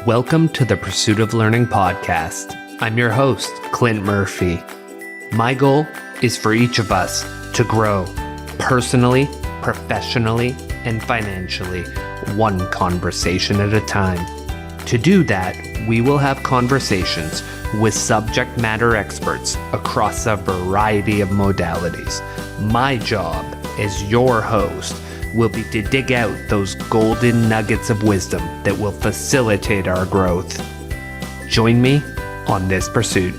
Welcome to the Pursuit of Learning podcast. I'm your host, Clint Murphy. My goal is for each of us to grow personally, professionally, and financially, one conversation at a time. To do that, we will have conversations with subject matter experts across a variety of modalities. My job as your host will be to dig out those golden nuggets of wisdom that will facilitate our growth. Join me on this pursuit.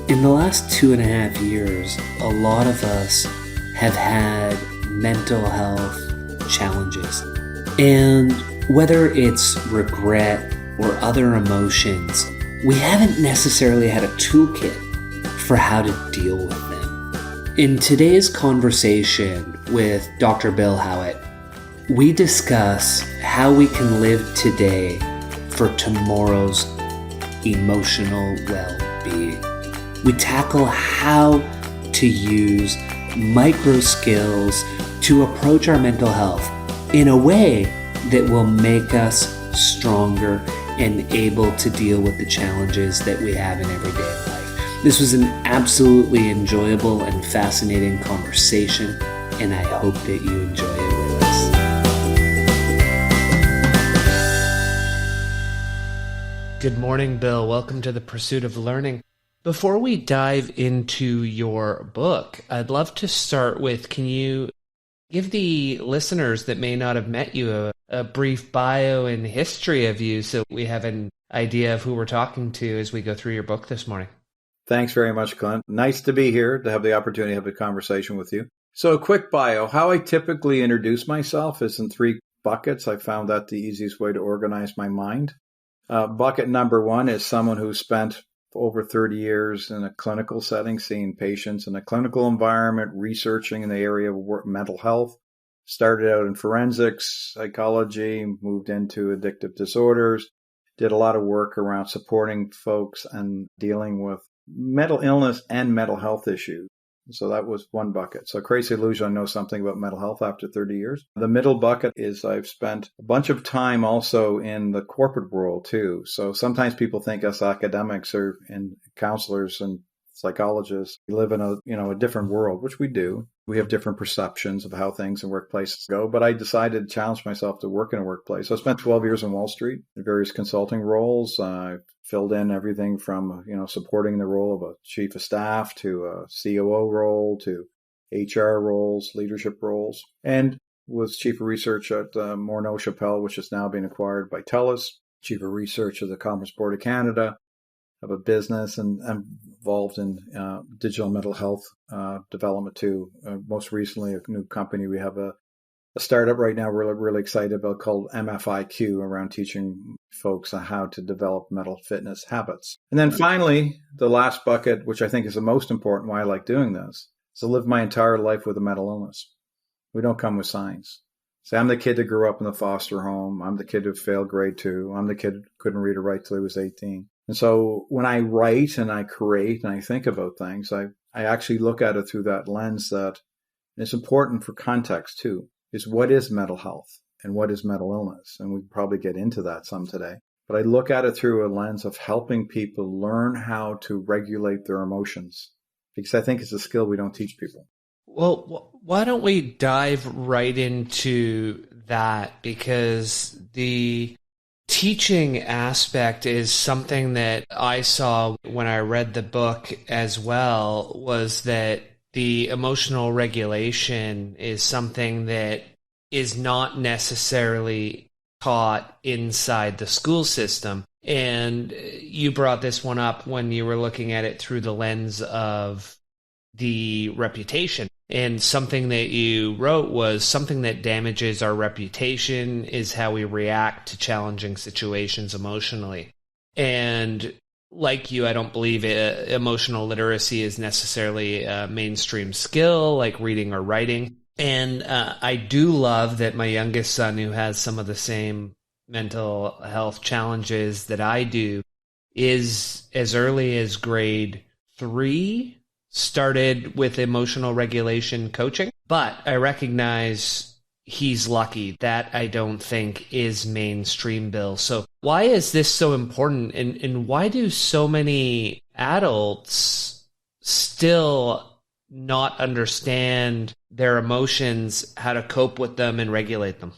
In the last 2.5 years, a lot of us have had mental health challenges. And whether it's regret or other emotions, we haven't necessarily had a toolkit for how to deal with them. In today's conversation with Dr. Bill Howitt, we discuss how we can live today for tomorrow's emotional well-being. We tackle how to use micro skills to approach our mental health in a way that will make us stronger and able to deal with the challenges that we have in everyday life. This was an absolutely enjoyable and fascinating conversation, and I hope that you enjoy it with us. Good morning, Bill. Welcome to the Pursuit of Learning. Before we dive into your book, I'd love to start with, can you give the listeners that may not have met you a brief bio and history of you so we have an idea of who we're talking to as we go through your book this morning? Thanks very much, Clint. Nice to be here to have the opportunity to have a conversation with you. So a quick bio. How I typically introduce myself is in 3 buckets. I found that the easiest way to organize my mind. Bucket number 1 is someone who spent over 30 years in a clinical setting, seeing patients in a clinical environment, researching in the area of mental health. Started out in forensics, psychology, moved into addictive disorders, did a lot of work around supporting folks and dealing with mental illness and mental health issues. So that was one bucket. So crazy illusion, I know something about mental health after 30 years. The middle bucket is I've spent a bunch of time also in the corporate world too. So sometimes people think us academics or and counselors and psychologists, we live in a different world, which we do. We have different perceptions of how things in workplaces go. But I decided to challenge myself to work in a workplace. So I spent 12 years in Wall Street in various consulting roles. I filled in everything from, supporting the role of a chief of staff to a COO role to HR roles, leadership roles, and was chief of research at Morneau Chappelle, which is now being acquired by TELUS, chief of research of the Conference Board of Canada, of a business, and I'm involved in digital mental health development too. Most recently, a new company. We have a startup right now we're really excited about called MFIQ around teaching folks on how to develop mental fitness habits. And then finally, the last bucket, which I think is the most important, why I like doing this, is to live my entire life with a mental illness. We don't come with signs. See, I'm the kid that grew up in the foster home. I'm the kid who failed grade 2. I'm the kid who couldn't read or write till he was 18. And so when I write and I create and I think about things, I actually look at it through that lens that it's important for context too, is what is mental health and what is mental illness? And we probably get into that some today. But I look at it through a lens of helping people learn how to regulate their emotions, because I think it's a skill we don't teach people. Well, why don't we dive right into that? Because the teaching aspect is something that I saw when I read the book as well, was that the emotional regulation is something that is not necessarily taught inside the school system. And you brought this one up when you were looking at it through the lens of the reputation. And something that you wrote was something that damages our reputation is how we react to challenging situations emotionally. And like you, I don't believe emotional literacy is necessarily a mainstream skill like reading or writing. And I do love that my youngest son, who has some of the same mental health challenges that I do, is as early as grade 3 started with emotional regulation coaching. But I recognize he's lucky. That I don't think is mainstream, Bill. So why is this so important? And why do so many adults still not understand their emotions, how to cope with them and regulate them?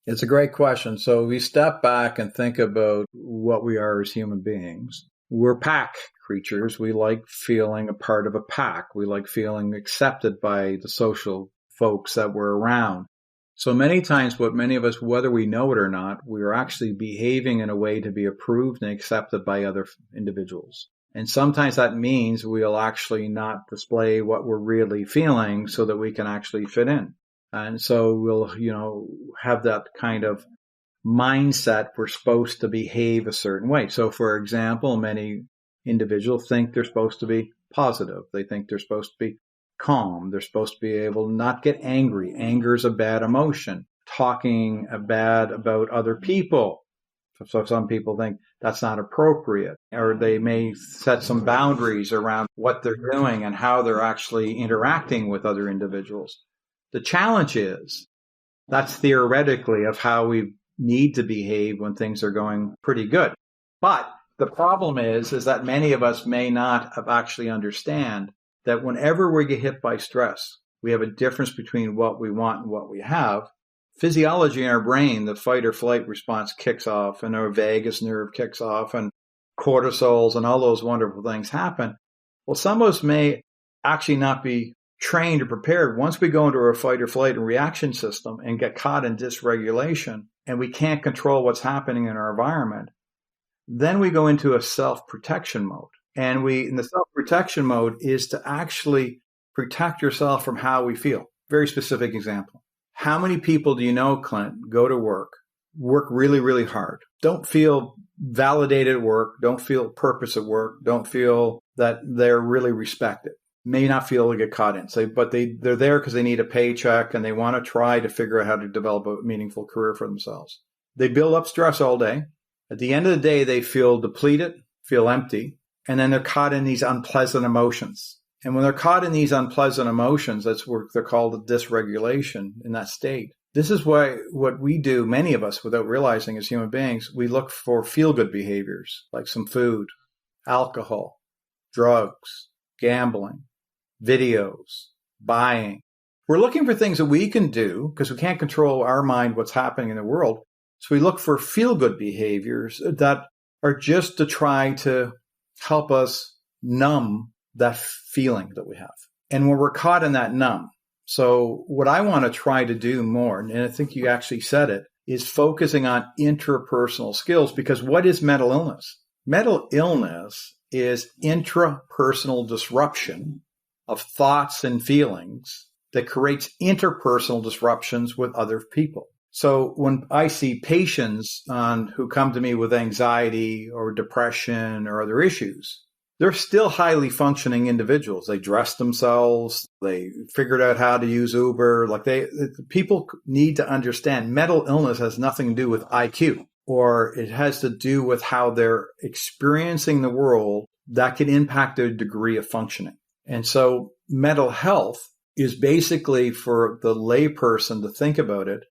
It's a great question. So we step back and think about what we are as human beings. We're pack creatures. We like feeling a part of a pack. We like feeling accepted by the social folks that we're around. So many times what many of us, whether we know it or not, we are actually behaving in a way to be approved and accepted by other individuals. And sometimes that means we'll actually not display what we're really feeling so that we can actually fit in. And so we'll, have that kind of mindset we're supposed to behave a certain way. So for example, many individuals think they're supposed to be positive. They think they're supposed to be calm. They're supposed to be able to not get angry. Anger is a bad emotion. Talking bad about other people. So some people think that's not appropriate, or they may set some boundaries around what they're doing and how they're actually interacting with other individuals. The challenge is that's theoretically of how we need to behave when things are going pretty good. But the problem is that many of us may not have actually understand that whenever we get hit by stress, we have a difference between what we want and what we have. Physiology in our brain, the fight or flight response kicks off, and our vagus nerve kicks off, and cortisols and all those wonderful things happen. Well, some of us may actually not be trained or prepared. Once we go into a fight or flight and reaction system and get caught in dysregulation, and we can't control what's happening in our environment, then we go into a self-protection mode. And in the self-protection mode is to actually protect yourself from how we feel. Very specific example. How many people do you know, Clint, go to work really, really hard, don't feel validated at work, don't feel purpose at work, don't feel that they're really respected, may not feel to get caught in, but they're there because they need a paycheck and they want to try to figure out how to develop a meaningful career for themselves. They build up stress all day. At the end of the day, they feel depleted, feel empty, and then they're caught in these unpleasant emotions. And when they're caught in these unpleasant emotions, that's what they're called dysregulation in that state. This is why what we do, many of us, without realizing as human beings, we look for feel-good behaviors like some food, alcohol, drugs, gambling, videos, buying. We're looking for things that we can do because we can't control our mind, what's happening in the world. So we look for feel-good behaviors that are just to try to help us numb that feeling that we have. And when we're caught in that numb, so what I want to try to do more, and I think you actually said it, is focusing on interpersonal skills, because what is mental illness? Mental illness is intrapersonal disruption of thoughts and feelings that creates interpersonal disruptions with other people. So when I see patients who come to me with anxiety or depression or other issues, they're still highly functioning individuals. They dress themselves. They figured out how to use Uber. People need to understand mental illness has nothing to do with IQ, or it has to do with how they're experiencing the world that can impact their degree of functioning. And so mental health is basically, for the layperson to think about it,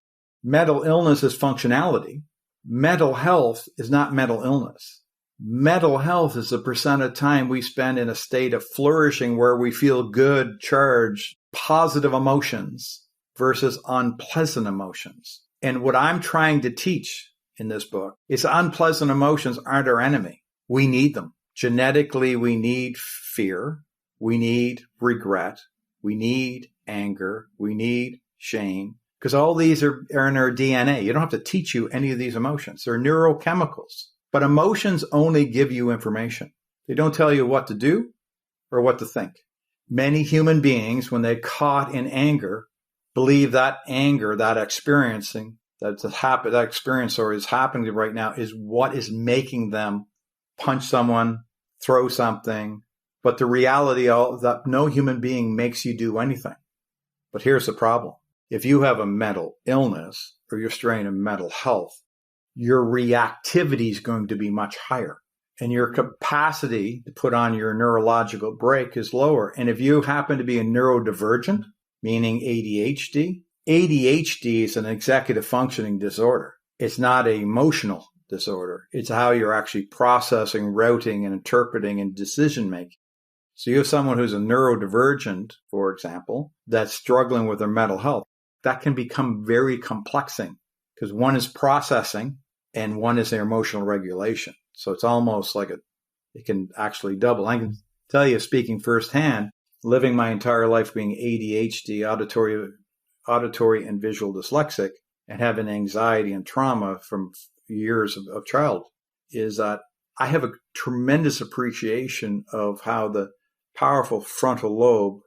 mental illness is functionality. Mental health is not mental illness. Mental health is the percent of time we spend in a state of flourishing where we feel good, charged, positive emotions versus unpleasant emotions. And what I'm trying to teach in this book is unpleasant emotions aren't our enemy. We need them. Genetically, we need fear. We need regret. We need anger. We need shame. Because all these are in our DNA. You don't have to teach you any of these emotions. They're neurochemicals. But emotions only give you information. They don't tell you what to do or what to think. Many human beings, when they're caught in anger, believe that anger, that experience or is happening right now is what is making them punch someone, throw something. But the reality is that no human being makes you do anything. But here's the problem. If you have a mental illness or you're strained in mental health, your reactivity is going to be much higher, and your capacity to put on your neurological brake is lower. And if you happen to be a neurodivergent, meaning ADHD, ADHD is an executive functioning disorder. It's not an emotional disorder. It's how you're actually processing, routing, and interpreting and decision making. So you have someone who's a neurodivergent, for example, that's struggling with their mental health. That can become very complexing because one is processing and one is their emotional regulation. So it's almost like it can actually double. I can tell you, speaking firsthand, living my entire life being ADHD, auditory and visual dyslexic, and having anxiety and trauma from years of child, is that I have a tremendous appreciation of how the powerful frontal lobe,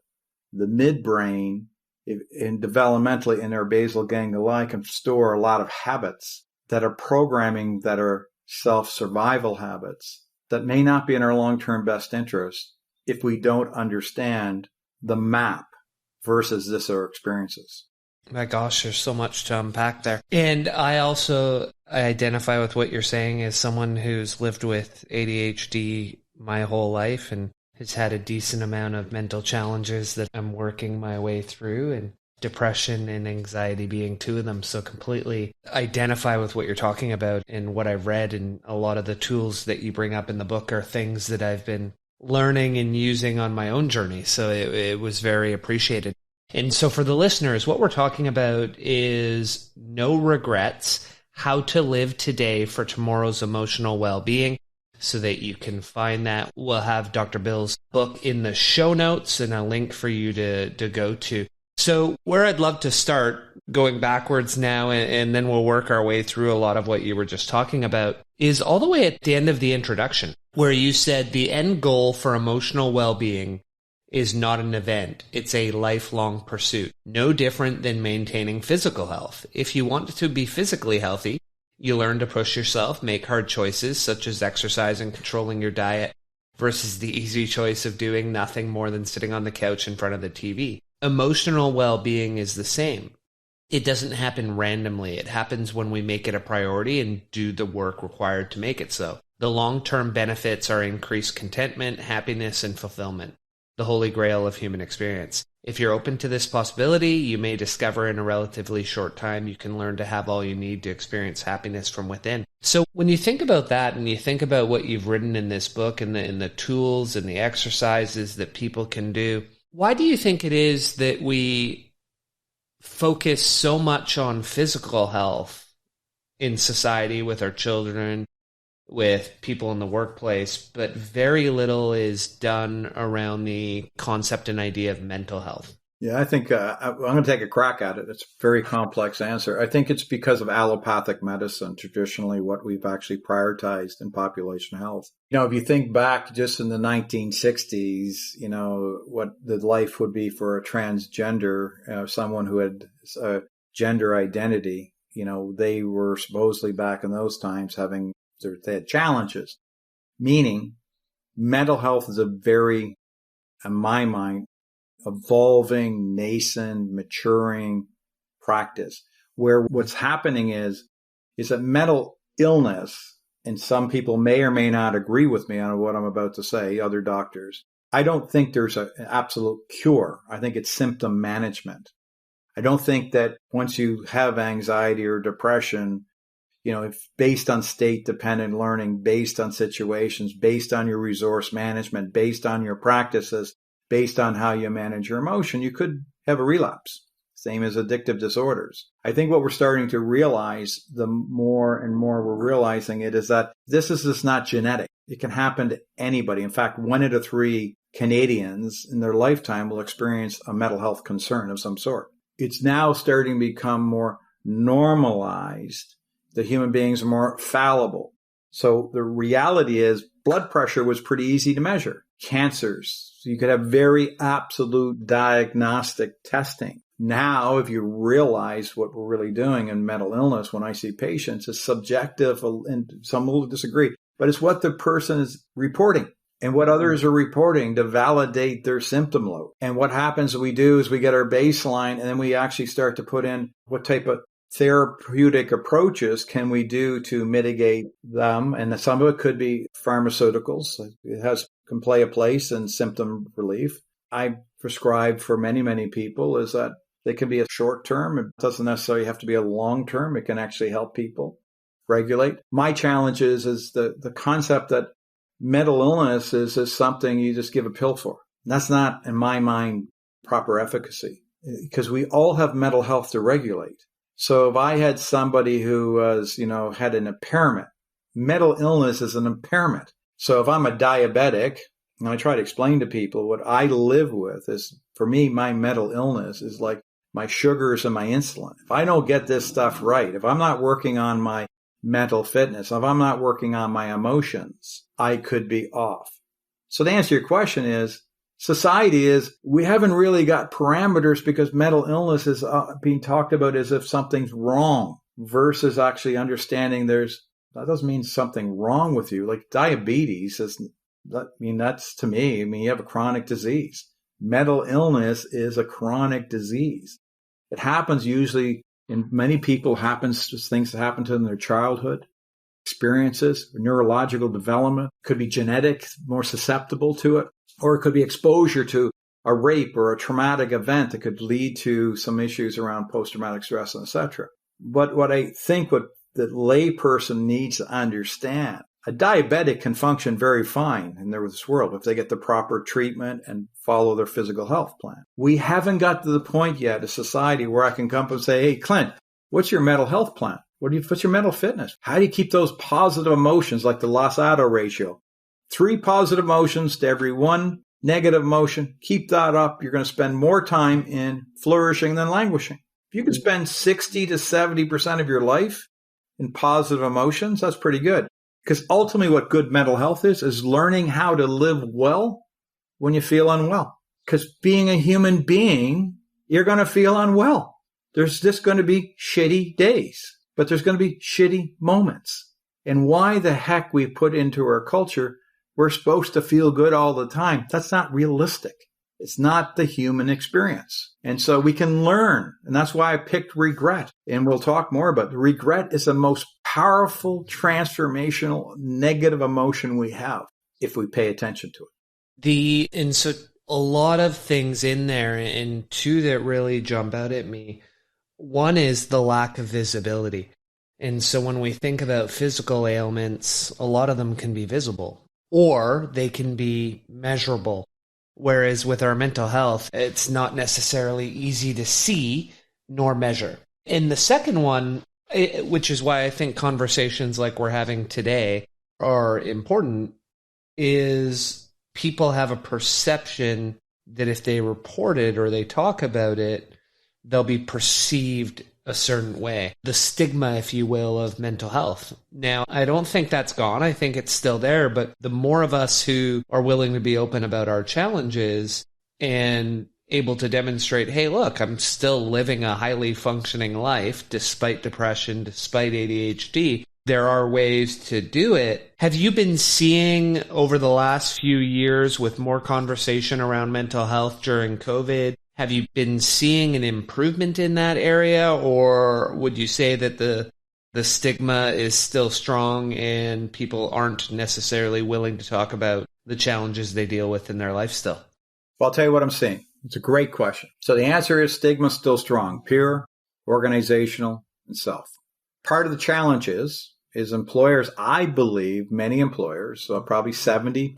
the midbrain, and developmentally in our basal ganglia can store a lot of habits that are programming, that are self-survival habits that may not be in our long-term best interest if we don't understand the map versus this our experiences. My gosh, there's so much to unpack there. And I identify with what you're saying as someone who's lived with ADHD my whole life and has had a decent amount of mental challenges that I'm working my way through, and depression and anxiety being two of them. So completely identify with what you're talking about and what I've read, and a lot of the tools that you bring up in the book are things that I've been learning and using on my own journey. So it was very appreciated. And so for the listeners, what we're talking about is no regrets, how to live today for tomorrow's emotional well-being, so that you can find that. We'll have Dr. Bill's book in the show notes and a link for you to go to. So where I'd love to start, going backwards now, and then we'll work our way through a lot of what you were just talking about, is all the way at the end of the introduction, where you said the end goal for emotional well-being is not an event. It's a lifelong pursuit, no different than maintaining physical health. If you want to be physically healthy, you learn to push yourself, make hard choices such as exercise and controlling your diet versus the easy choice of doing nothing more than sitting on the couch in front of the TV. Emotional well-being is the same. It doesn't happen randomly. It happens when we make it a priority and do the work required to make it so. The long-term benefits are increased contentment, happiness, and fulfillment, the holy grail of human experience. If you're open to this possibility, you may discover in a relatively short time you can learn to have all you need to experience happiness from within. So when you think about that and you think about what you've written in this book and the tools and the exercises that people can do, why do you think it is that we focus so much on physical health in society with our children, with people in the workplace, but very little is done around the concept and idea of mental health? Yeah, I think I'm going to take a crack at it. It's a very complex answer. I think it's because of allopathic medicine, traditionally what we've actually prioritized in population health. If you think back just in the 1960s, what the life would be for a transgender, someone who had a gender identity, they were supposedly back in those times they had challenges, meaning mental health is a very, in my mind, evolving, nascent, maturing practice, where what's happening is that mental illness, and some people may or may not agree with me on what I'm about to say, other doctors, I don't think there's an absolute cure. I think it's symptom management. I don't think that once you have anxiety or depression, if based on state-dependent learning, based on situations, based on your resource management, based on your practices, based on how you manage your emotion, you could have a relapse. Same as addictive disorders. I think what we're starting to realize, the more and more we're realizing it, is that this is just not genetic. It can happen to anybody. In fact, 1 out of 3 Canadians in their lifetime will experience a mental health concern of some sort. It's now starting to become more normalized. The human beings are more fallible. So the reality is blood pressure was pretty easy to measure. Cancers, you could have very absolute diagnostic testing. Now, if you realize what we're really doing in mental illness, when I see patients, it's subjective, and some will disagree, but it's what the person is reporting and what others are reporting to validate their symptom load. And what happens we do is we get our baseline, and then we actually start to put in what type of therapeutic approaches can we do to mitigate them. And some of it could be pharmaceuticals. It can play a place in symptom relief. I prescribe for many, many people is that They can be a short term. It doesn't necessarily have to be a long term. It can actually help people regulate. My challenge is the concept that mental illness is something you just give a pill for. That's not, in my mind, proper efficacy, because we all have mental health to regulate. So if I had somebody who was, had an impairment, mental illness is an impairment. So if I'm a diabetic, and I try to explain to people what I live with is, for me, my mental illness is like my sugars and my insulin. If I don't get this stuff right, if I'm not working on my mental fitness, if I'm not working on my emotions, I could be off. So to answer your question is, we haven't really got parameters, because mental illness is being talked about as if something's wrong versus actually understanding that doesn't mean something wrong with you. Like diabetes that's to me, you have a chronic disease. Mental illness is a chronic disease. It happens usually in many people, things that happen to them in their childhood, experiences, neurological development, could be genetic, more susceptible to it, or it could be exposure to a rape or a traumatic event that could lead to some issues around post-traumatic stress, etc. But what I think the layperson needs to understand, a diabetic can function very fine in this world if they get the proper treatment and follow their physical health plan. We haven't got to the point yet, a society, where I can come up and say, hey, Clint, what's your mental health plan? What's your mental fitness? How do you keep those positive emotions, like the Losado ratio? 3 positive emotions to every 1 negative emotion. Keep that up. You're going to spend more time in flourishing than languishing. If you can spend 60 to 70% of your life in positive emotions, that's pretty good. Because ultimately what good mental health is learning how to live well when you feel unwell. Because being a human being, you're going to feel unwell. There's just going to be shitty days, but there's going to be shitty moments. And why the heck we put into our culture, we're supposed to feel good all the time. That's not realistic. It's not the human experience. And so we can learn. And that's why I picked regret. And we'll talk more about it. Regret is the most powerful, transformational, negative emotion we have if we pay attention to it. And so a lot of things in there, and 2 that really jump out at me. One is the lack of visibility. And so when we think about physical ailments, a lot of them can be visible, or they can be measurable. Whereas with our mental health, it's not necessarily easy to see nor measure. And the second one, which is why I think conversations like we're having today are important, is people have a perception that if they report it or they talk about it, they'll be perceived a certain way. The stigma, if you will, of mental health. Now, I don't think that's gone. I think it's still there, but the more of us who are willing to be open about our challenges and able to demonstrate, hey, look, I'm still living a highly functioning life despite depression, despite ADHD. There are ways to do it. Have you been seeing over the last few years, with more conversation around mental health during COVID, have you been seeing an improvement in that area, or would you say that the stigma is still strong and people aren't necessarily willing to talk about the challenges they deal with in their life still? Well, I'll tell you what I'm seeing. It's a great question. So the answer is stigma is still strong, peer, organizational, and self. Part of the challenge is employers, I believe many employers, so probably 70%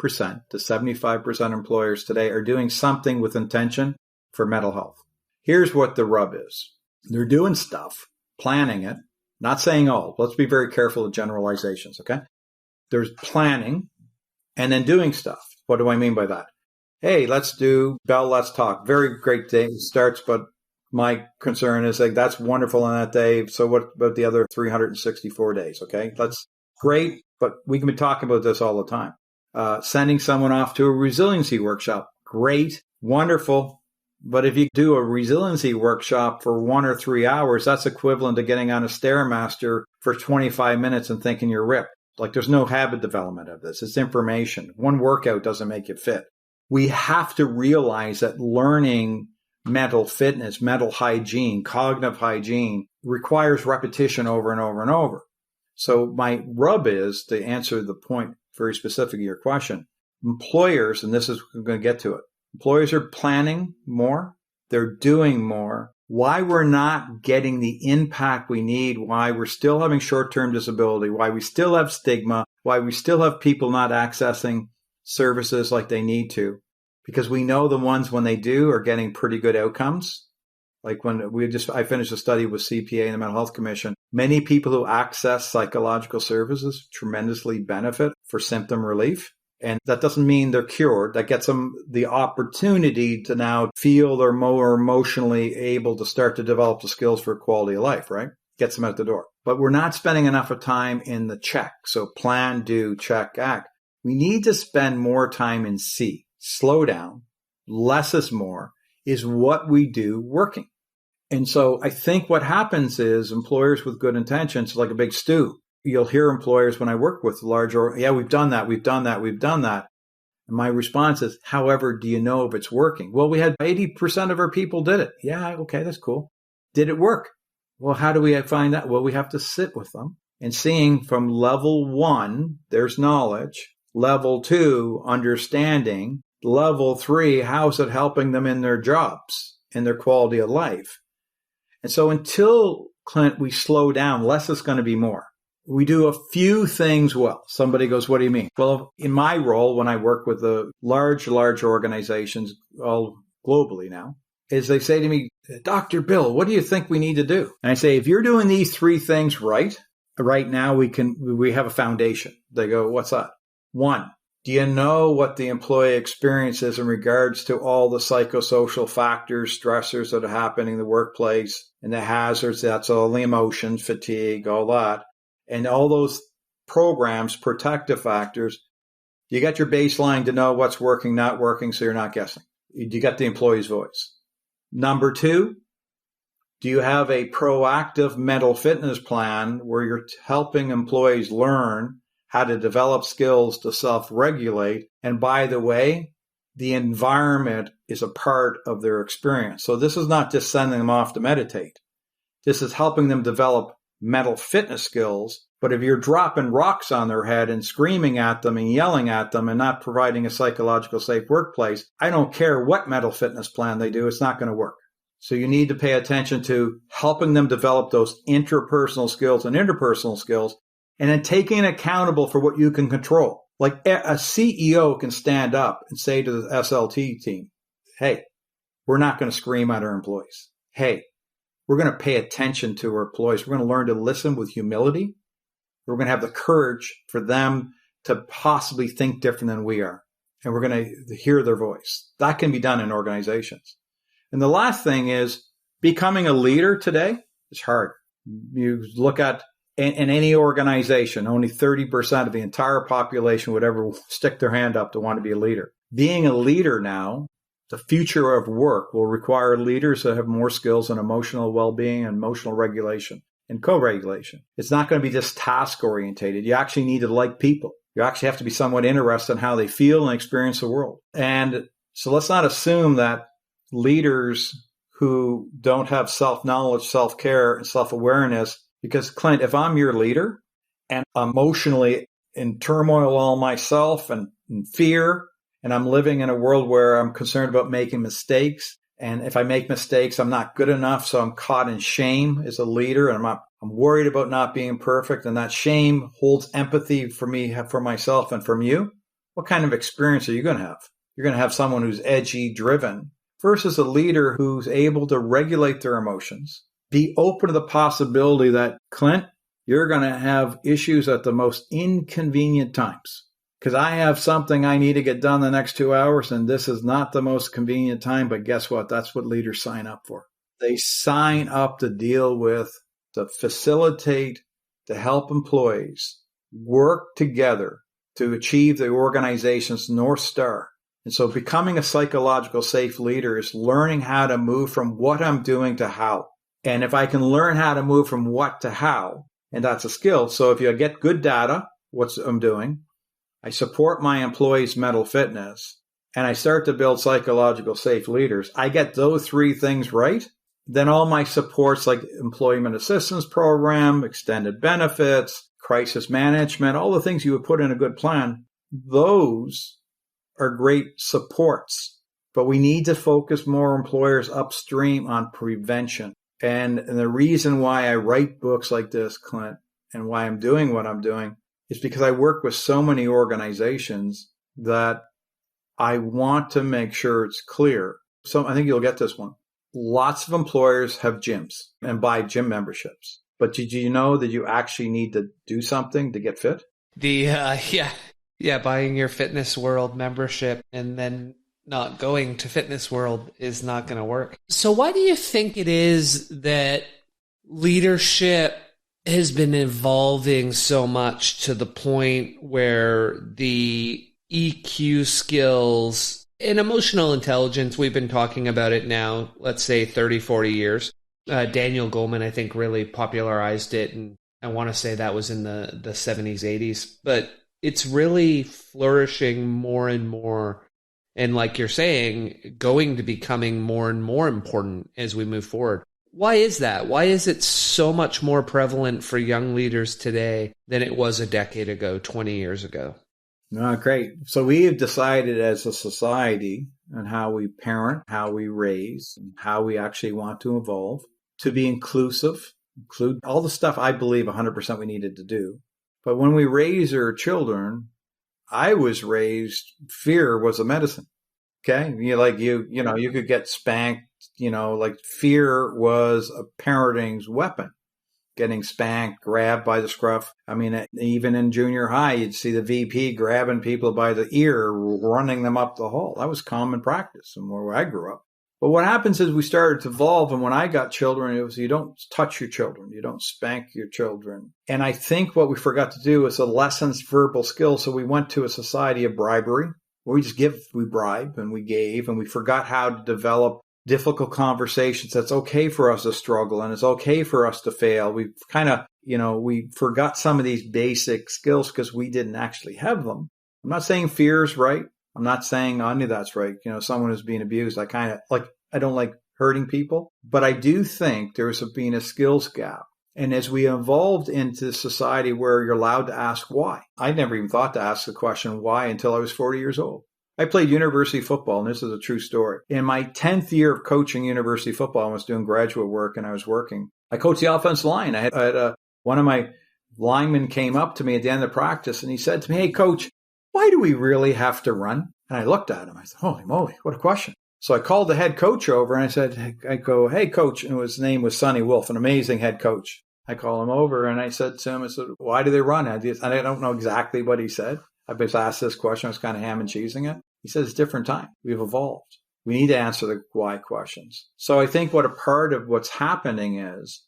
to 75% employers today are doing something with intention for mental health. Here's what the rub is. They're doing stuff, planning it, not saying all. Let's be very careful of generalizations, okay? There's planning and then doing stuff. What do I mean by that? Hey, let's do Bell Let's Talk. Very great day starts, but my concern is like, that's wonderful on that day. So what about the other 364 days? Okay, that's great, but we can be talking about this all the time. Sending someone off to a resiliency workshop. Great, wonderful. But if you do a resiliency workshop for 1 or 3 hours, that's equivalent to getting on a Stairmaster for 25 minutes and thinking you're ripped. Like, there's no habit development of this. It's information. One workout doesn't make you fit. We have to realize that learning mental fitness, mental hygiene, cognitive hygiene requires repetition over and over and over. So my rub is, to answer the point very specific to your question, employers, and this is, I'm going to get to it, employers are planning more. They're doing more. why we're not getting the impact we need, why we're still having short-term disability, why we still have stigma, why we still have people not accessing services like they need to. Because we know the ones when they do are getting pretty good outcomes. Like when I finished a study with CPA and the Mental Health Commission, many people who access psychological services tremendously benefit for symptom relief. And that doesn't mean they're cured. That gets them the opportunity to now feel they're more emotionally able to start to develop the skills for quality of life, right? Gets them out the door. But we're not spending enough of time in the check. So plan, do, check, act. We need to spend more time in C. Slow down. Less is more is what we do working. And so I think what happens is employers with good intentions, like a big stew. You'll hear employers when I work with larger, yeah, we've done that. And my response is, however, do you know if it's working? Well, we had 80% of our people did it. Yeah, okay, that's cool. Did it work? Well, how do we find that? Well, we have to sit with them and seeing from level 1, there's knowledge. Level 2, understanding. Level 3, how's it helping them in their jobs, in their quality of life? And so until, Clint, we slow down, less is going to be more. We do a few things well. Somebody goes, what do you mean? Well, in my role, when I work with the large organizations, all globally now, is they say to me, Dr. Bill, what do you think we need to do? And I say, if you're doing these 3 things right now we have a foundation. They go, what's that? 1, do you know what the employee experiences in regards to all the psychosocial factors, stressors that are happening in the workplace and the hazards? That's all the emotions, fatigue, all that. And all those programs, protective factors, you got your baseline to know what's working, not working, so you're not guessing. You got the employee's voice. Number 2, do you have a proactive mental fitness plan where you're helping employees learn how to develop skills to self-regulate? And by the way, the environment is a part of their experience. So this is not just sending them off to meditate. This is helping them develop mental fitness skills. But if you're dropping rocks on their head and screaming at them and yelling at them and not providing a psychological safe workplace, I don't care what mental fitness plan they do, it's not going to work. So you need to pay attention to helping them develop those interpersonal skills and interpersonal skills, and then taking accountable for what you can control. Like a CEO can stand up and say to the SLT team, hey, we're not going to scream at our employees. Hey, we're going to pay attention to our employees. We're going to learn to listen with humility. We're going to have the courage for them to possibly think different than we are. And we're going to hear their voice. That can be done in organizations. And the last thing is becoming a leader today is hard. You look at in any organization, only 30% of the entire population would ever stick their hand up to want to be a leader. Being a leader now, the future of work will require leaders that have more skills in emotional well-being and emotional regulation and co-regulation. It's not going to be just task-orientated. You actually need to like people. You actually have to be somewhat interested in how they feel and experience the world. And so let's not assume that leaders who don't have self-knowledge, self-care, and self-awareness, because Clint, if I'm your leader and I'm emotionally in turmoil all myself and in fear, and I'm living in a world where I'm concerned about making mistakes, and if I make mistakes, I'm not good enough, so I'm caught in shame as a leader, and I'm worried about not being perfect, and that shame holds empathy for me, for myself, and from you. What kind of experience are you going to have? You're going to have someone who's edgy, driven, versus a leader who's able to regulate their emotions, be open to the possibility that, Clint, you're going to have issues at the most inconvenient times. Because I have something I need to get done the next 2 hours, and this is not the most convenient time, but guess what? That's what leaders sign up for. They sign up to deal with, to facilitate, to help employees work together to achieve the organization's North Star. And so becoming a psychological safe leader is learning how to move from what I'm doing to how. And if I can learn how to move from what to how, and that's a skill. So if you get good data, what I'm doing, I support my employees' mental fitness, and I start to build psychological safe leaders, I get those 3 things right, then all my supports like employment assistance program, extended benefits, crisis management, all the things you would put in a good plan, those are great supports. But we need to focus more employers upstream on prevention. And the reason why I write books like this, Clint, and why I'm doing what I'm doing is because I work with so many organizations that I want to make sure it's clear. So I think you'll get this one. Lots of employers have gyms and buy gym memberships. But did you know that you actually need to do something to get fit? Buying your Fitness World membership and then not going to Fitness World is not going to work. So why do you think it is that leadership has been evolving so much to the point where the EQ skills and emotional intelligence, we've been talking about it now, let's say 30, 40 years. Daniel Goleman, I think, really popularized it. And I want to say that was in the 70s, 80s. But it's really flourishing more and more. And like you're saying, going to becoming more and more important as we move forward. Why is that? Why is it so much more prevalent for young leaders today than it was a decade ago, 20 years ago? No, great. So we have decided as a society on how we parent, how we raise, and how we actually want to evolve to be inclusive, include all the stuff I believe 100% we needed to do. But when we raise our children, I was raised, fear was a medicine. Okay. You could get spanked, like fear was a parenting's weapon. Getting spanked, grabbed by the scruff. I mean, even in junior high, you'd see the VP grabbing people by the ear, running them up the hall. That was common practice and where I grew up. But what happens is we started to evolve. And when I got children, it was you don't touch your children. You don't spank your children. And I think what we forgot to do is a lessons verbal skills. So we went to a society of bribery where we bribe and we gave, and we forgot how to develop difficult conversations. That's okay for us to struggle and it's okay for us to fail. We kind of, we forgot some of these basic skills because we didn't actually have them. I'm not saying fear is right. I'm not saying any of that's right. Someone who's being abused, I don't like hurting people, but I do think there's been a skills gap. And as we evolved into society where you're allowed to ask why, I never even thought to ask the question why until I was 40 years old. I played university football, and this is a true story. In my 10th year of coaching university football, I was doing graduate work and I was working. I coached the offensive line. I had one of my linemen came up to me at the end of practice and he said to me, "Hey, coach, why do we really have to run?" And I looked at him. I said, "Holy moly, what a question." So I called the head coach over and I said, "Hey, coach." And his name was Sonny Wolf, an amazing head coach. I call him over and I said to him, "Why do they run?" I don't know exactly what he said. I was asked this question. I was kind of ham and cheesing it. He says, "It's a different time. We've evolved. We need to answer the why questions." So I think what a part of what's happening is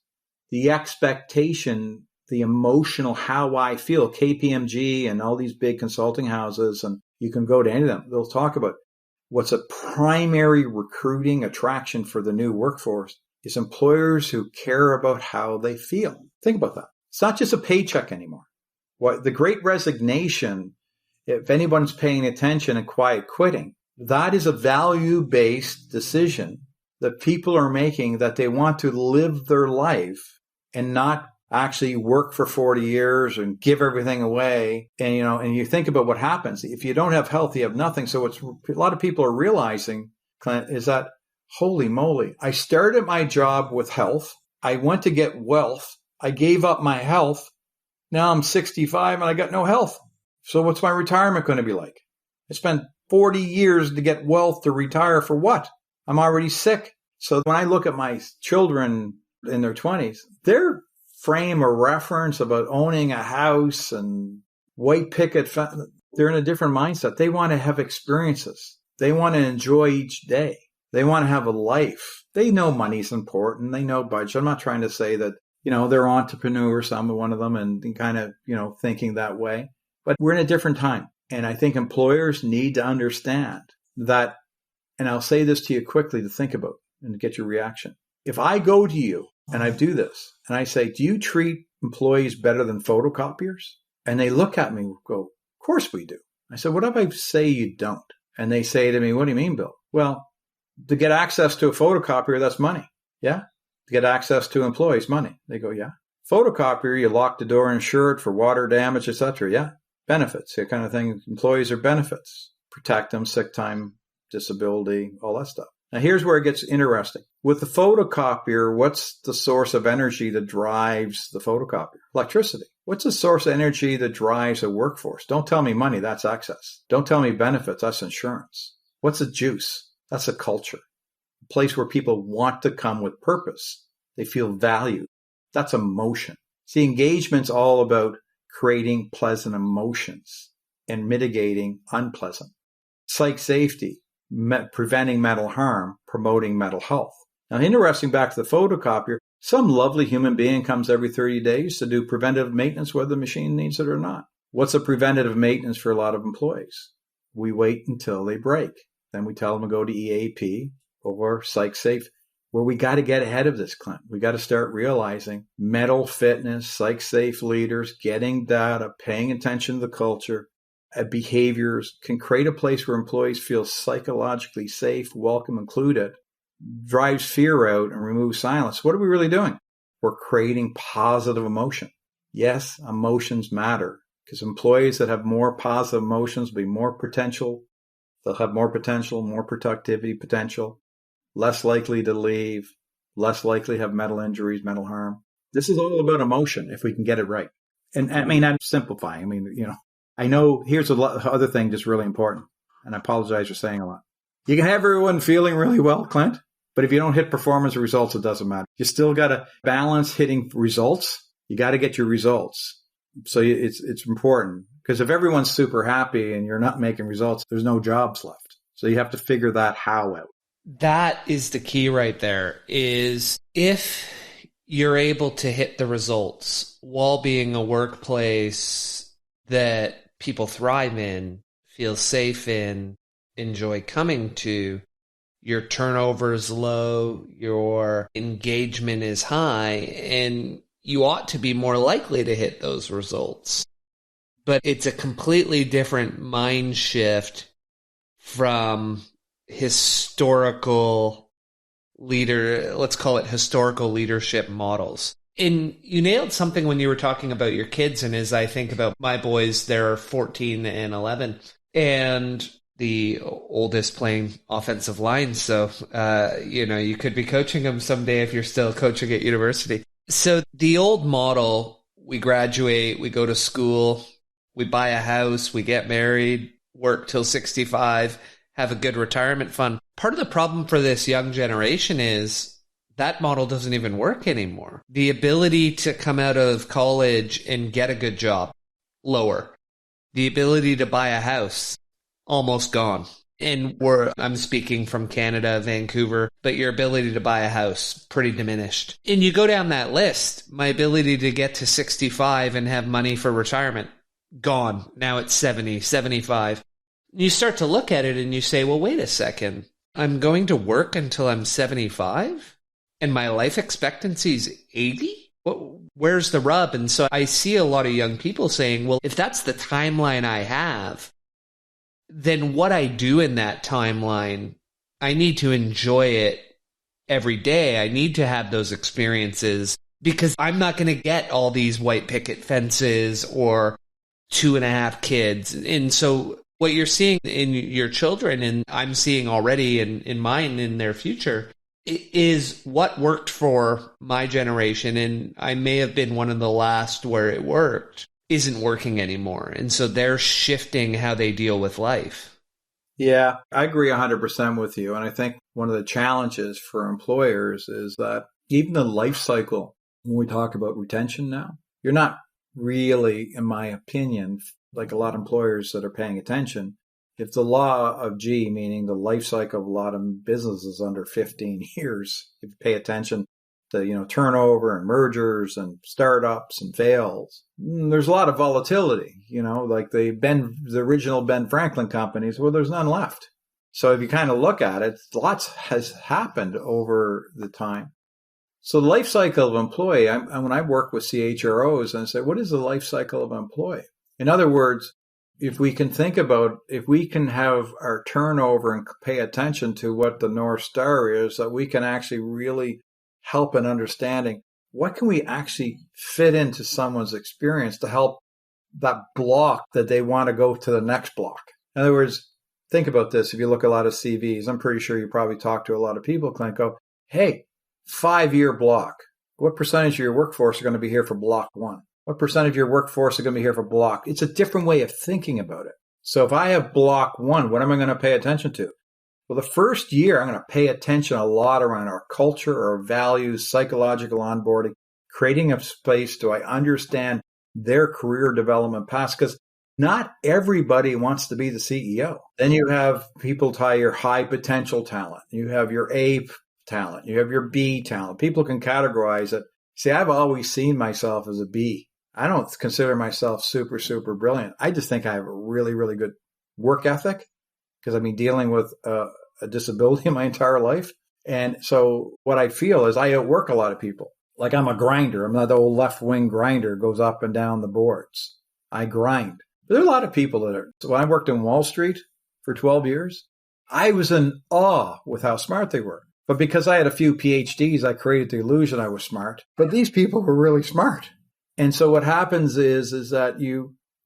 the expectation, the emotional, how I feel, KPMG and all these big consulting houses, and you can go to any of them. They'll talk about what's a primary recruiting attraction for the new workforce is employers who care about how they feel. Think about that. It's not just a paycheck anymore. The Great Resignation, if anyone's paying attention, and quiet quitting, that is a value-based decision that people are making, that they want to live their life and not actually work for 40 years and give everything away. And you think about what happens. If you don't have health, you have nothing. So what a lot of people are realizing, Clint, is that, holy moly, I started my job with health. I went to get wealth. I gave up my health. Now I'm 65 and I got no health. So what's my retirement going to be like? I spent 40 years to get wealth to retire for what? I'm already sick. So when I look at my children in their 20s, their frame of reference about owning a house and white picket fence, they're in a different mindset. They want to have experiences. They want to enjoy each day. They want to have a life. They know money's important. They know budget. I'm not trying to say that, they're entrepreneurs, I'm one of them, and kind of, thinking that way. But we're in a different time. And I think employers need to understand that, and I'll say this to you quickly to think about and get your reaction. If I go to you and I do this and I say, "Do you treat employees better than photocopiers?" And they look at me and go, "Of course we do." I said, "What if I say you don't?" And they say to me, "What do you mean, Bill?" "Well, to get access to a photocopier, that's money. Yeah. To get access to employees, money." They go, "Yeah." "Photocopier, you lock the door, insure it for water damage, etc." "Yeah." "Benefits," that kind of thing. Employees are benefits. Protect them, sick time, disability, all that stuff. Now, here's where it gets interesting. With the photocopier, what's the source of energy that drives the photocopier? Electricity. What's the source of energy that drives a workforce? Don't tell me money, that's excess. Don't tell me benefits, that's insurance. What's the juice? That's a culture. A place where people want to come with purpose. They feel valued. That's emotion. See, engagement's all about creating pleasant emotions and mitigating unpleasant. Psych safety, preventing mental harm, promoting mental health. Now, interesting, back to the photocopier, some lovely human being comes every 30 days to do preventative maintenance, whether the machine needs it or not. What's a preventative maintenance for a lot of employees? We wait until they break. Then we tell them to go to EAP or Psych Safe, where we got to get ahead of this, Clint. We got to start realizing mental fitness, Psych Safe leaders, getting data, paying attention to the culture, behaviors can create a place where employees feel psychologically safe, welcome, included, drives fear out and removes silence. What are we really doing? We're creating positive emotion. Yes, emotions matter because employees that have more positive emotions will be more potential. They'll have more potential, more productivity potential, less likely to leave, less likely to have mental injuries, mental harm. This is all about emotion if we can get it right. And I mean, I'm simplifying. I know here's other thing that's really important, and I apologize for saying a lot. You can have everyone feeling really well, Clint, but if you don't hit performance or results, it doesn't matter. You still got to balance hitting results. You got to get your results. So it's important because if everyone's super happy and you're not making results, there's no jobs left. So you have to figure that how out. That is the key right there, is if you're able to hit the results while being a workplace that people thrive in, feel safe in, enjoy coming to, your turnover is low, your engagement is high, and you ought to be more likely to hit those results. But it's a completely different mind shift from historical let's call it historical leadership models. And you nailed something when you were talking about your kids, and as I think about my boys, they're 14 and 11, and the oldest playing offensive line. So, you could be coaching them someday if you're still coaching at university. So the old model, we graduate, we go to school, we buy a house, we get married, work till 65, have a good retirement fund. Part of the problem for this young generation is that model doesn't even work anymore. The ability to come out of college and get a good job, lower. The ability to buy a house, almost gone. And I'm speaking from Canada, Vancouver, but your ability to buy a house, pretty diminished. And you go down that list, my ability to get to 65 and have money for retirement, gone. Now it's 70, 75. You start to look at it and you say, well, wait a second. I'm going to work until I'm 75? And my life expectancy is 80? Where's the rub? And so I see a lot of young people saying, well, if that's the timeline I have, then what I do in that timeline, I need to enjoy it every day. I need to have those experiences because I'm not going to get all these white picket fences or 2.5 kids. And so what you're seeing in your children, and I'm seeing already in mine in their future, is what worked for my generation, and I may have been one of the last where it worked, isn't working anymore. And so they're shifting how they deal with life. Yeah, I agree 100% with you. And I think one of the challenges for employers is that even the life cycle, when we talk about retention now, you're not really, in my opinion, like a lot of employers that are paying attention, if the law of G, meaning the life cycle of a lot of businesses under 15 years, if you pay attention to, turnover and mergers and startups and fails, there's a lot of volatility, like the original Ben Franklin companies, well, there's none left. So if you kind of look at it, lots has happened over the time. So the life cycle of an employee, when I work with CHROs and I say, what is the life cycle of an employee? In other words, if we can think about, if we can have our turnover and pay attention to what the North Star is, that we can actually really help in understanding what can we actually fit into someone's experience to help that block that they want to go to the next block. In other words, Think about this. If you look at a lot of CVs, I'm pretty sure you probably talk to a lot of people, Clint, go, hey, 5-year block. What percentage of your workforce are going to be here for block 1? What percentage of your workforce are going to be here for block? It's a different way of thinking about it. So if I have block 1, what am I going to pay attention to? Well, the first year, I'm going to pay attention a lot around our culture, our values, psychological onboarding, creating a space. Do I understand their career development paths? Because not everybody wants to be the CEO. Then you have people tie your high potential talent. You have your A talent. You have your B talent. People can categorize it. See, I've always seen myself as a B. I don't consider myself super, super brilliant. I just think I have a really, really good work ethic because I've been dealing with a disability my entire life. And so what I feel is I outwork a lot of people. Like I'm a grinder. I'm not the old left wing grinder, goes up and down the boards. I grind. But there are a lot of people that are. So when I worked in Wall Street for 12 years, I was in awe with how smart they were. But because I had a few PhDs, I created the illusion I was smart. But these people were really smart. And so what happens is that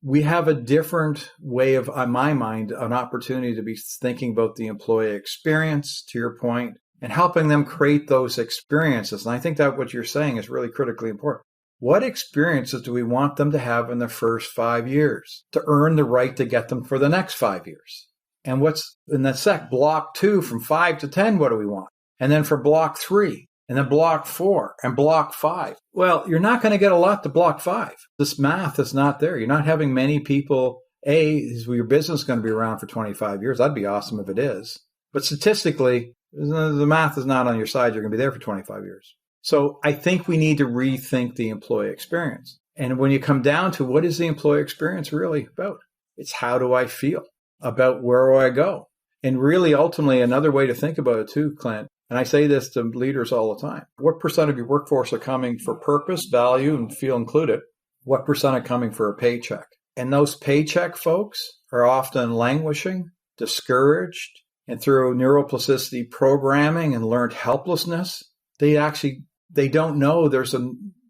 we have a different way of, on my mind, an opportunity to be thinking about the employee experience, to your point, and helping them create those experiences. And I think that what you're saying is really critically important. What experiences do we want them to have in the first 5 years to earn the right to get them for the next 5 years? And what's in that block 2 from 5 to 10, what do we want? And then for block 3, and then block 4 and block 5. Well, you're not going to get a lot to block 5. This math is not there. You're not having many people. Is your business going to be around for 25 years? That'd be awesome if it is. But statistically, the math is not on your side. You're going to be there for 25 years. So I think we need to rethink the employee experience. And when you come down to what is the employee experience really about? It's how do I feel about where do I go? And really, ultimately, another way to think about it too, Clint, and I say this to leaders all the time, what percent of your workforce are coming for purpose, value, and feel included? What percent are coming for a paycheck? And those paycheck folks are often languishing, discouraged, and through neuroplasticity programming and learned helplessness, they don't know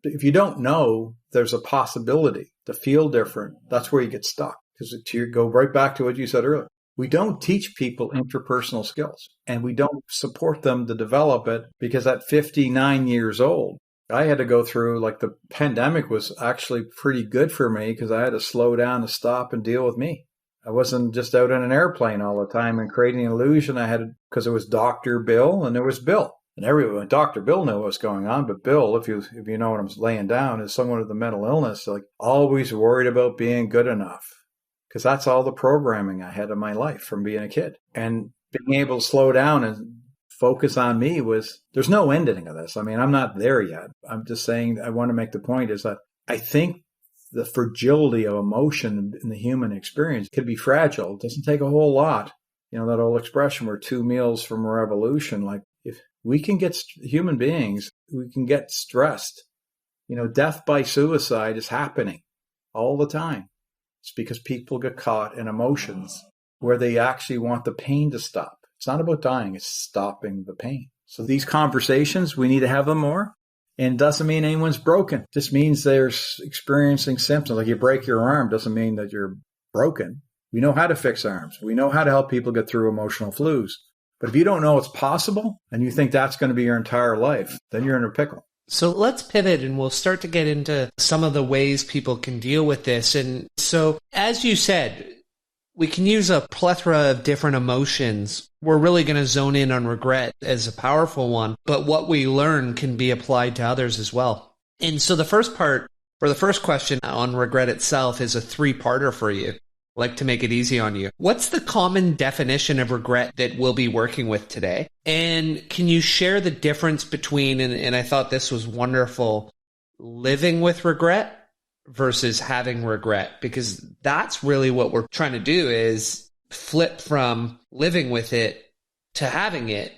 if you don't know there's a possibility to feel different, that's where you get stuck. Because to go right back to what you said earlier, we don't teach people interpersonal skills and we don't support them to develop it because at 59 years old, I had to go through, like the pandemic was actually pretty good for me because I had to slow down to stop and deal with me. I wasn't just out in an airplane all the time and creating an illusion. I had, because it was Dr. Bill and there was Bill. And everyone, Dr. Bill knew what was going on, but Bill, if you know what I'm laying down, is someone with a mental illness, like always worried about being good enough. Because that's all the programming I had in my life from being a kid. And being able to slow down and focus on me was, there's no ending of this. I mean, I'm not there yet. I'm just saying, I want to make the point is that I think the fragility of emotion in the human experience could be fragile. It doesn't take a whole lot. You know, that old expression, we're 2 meals from a revolution. Like if we can get human beings, we can get stressed. You know, death by suicide is happening all the time. It's because people get caught in emotions where they actually want the pain to stop. It's not about dying, it's stopping the pain. So these conversations, we need to have them more. And it doesn't mean anyone's broken. It just means they're experiencing symptoms. Like you break your arm doesn't mean that you're broken. We know how to fix arms. We know how to help people get through emotional flus. But if you don't know it's possible and you think that's going to be your entire life, then you're in a pickle. So let's pivot and we'll start to get into some of the ways people can deal with this. And so, as you said, we can use a plethora of different emotions. We're really going to zone in on regret as a powerful one, but what we learn can be applied to others as well. And so the first part, or the first question on regret itself, is a 3-parter for you. I'd like to make it easy on you. What's the common definition of regret that we'll be working with today? And can you share the difference between, and I thought this was wonderful, living with regret versus having regret? Because that's really what we're trying to do, is flip from living with it to having it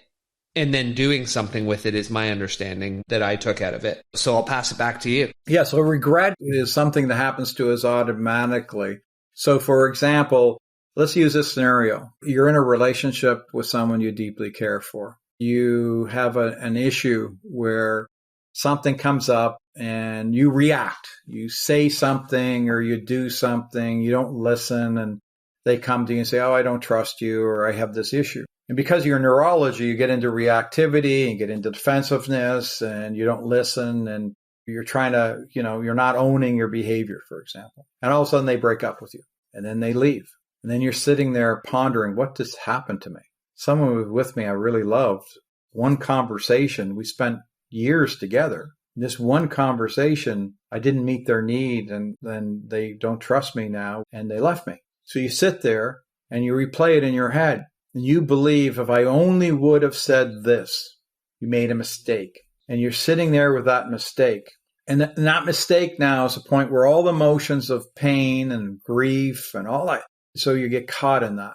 and then doing something with it, is my understanding that I took out of it. So I'll pass it back to you. Yeah, so regret is something that happens to us automatically. So, for example, let's use this scenario. You're in a relationship with someone you deeply care for. You have an issue where something comes up and you react. You say something or you do something. You don't listen. And they come to you and say, oh, I don't trust you, or I have this issue. And because of your neurology, you get into reactivity and get into defensiveness, and you don't listen, and you're trying to, you're not owning your behavior, for example. And all of a sudden they break up with you, and then they leave. And then you're sitting there pondering, what just happened to me? Someone was with me I really loved. One conversation, we spent years together. This one conversation, I didn't meet their need, and then they don't trust me now, and they left me. So you sit there and you replay it in your head, and you believe, if I only would have said this, you made a mistake. And you're sitting there with that mistake. And that mistake now is a point where all the emotions of pain and grief and all that, so you get caught in that.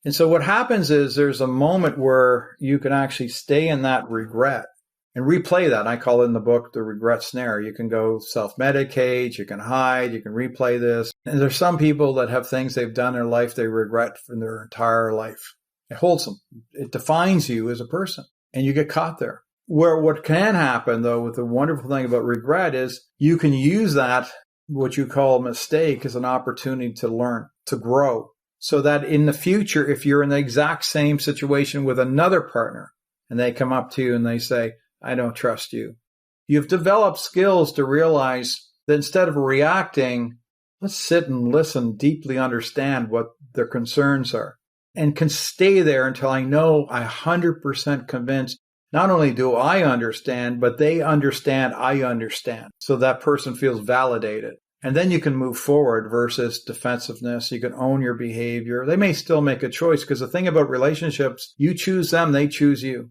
And so what happens is there's a moment where you can actually stay in that regret and replay that. I call it in the book the regret snare. You can go self-medicate, you can hide, you can replay this. And there's some people that have things they've done in their life they regret for their entire life. It holds them. It defines you as a person, and you get caught there. Where what can happen, though, with the wonderful thing about regret is you can use that, what you call a mistake, as an opportunity to learn, to grow. So that in the future, if you're in the exact same situation with another partner and they come up to you and they say, I don't trust you, you've developed skills to realize that instead of reacting, let's sit and listen, deeply understand what their concerns are, and can stay there until I know I'm 100% convinced. Not only do I understand, but they understand I understand. So that person feels validated. And then you can move forward versus defensiveness. You can own your behavior. They may still make a choice, because the thing about relationships, you choose them, they choose you.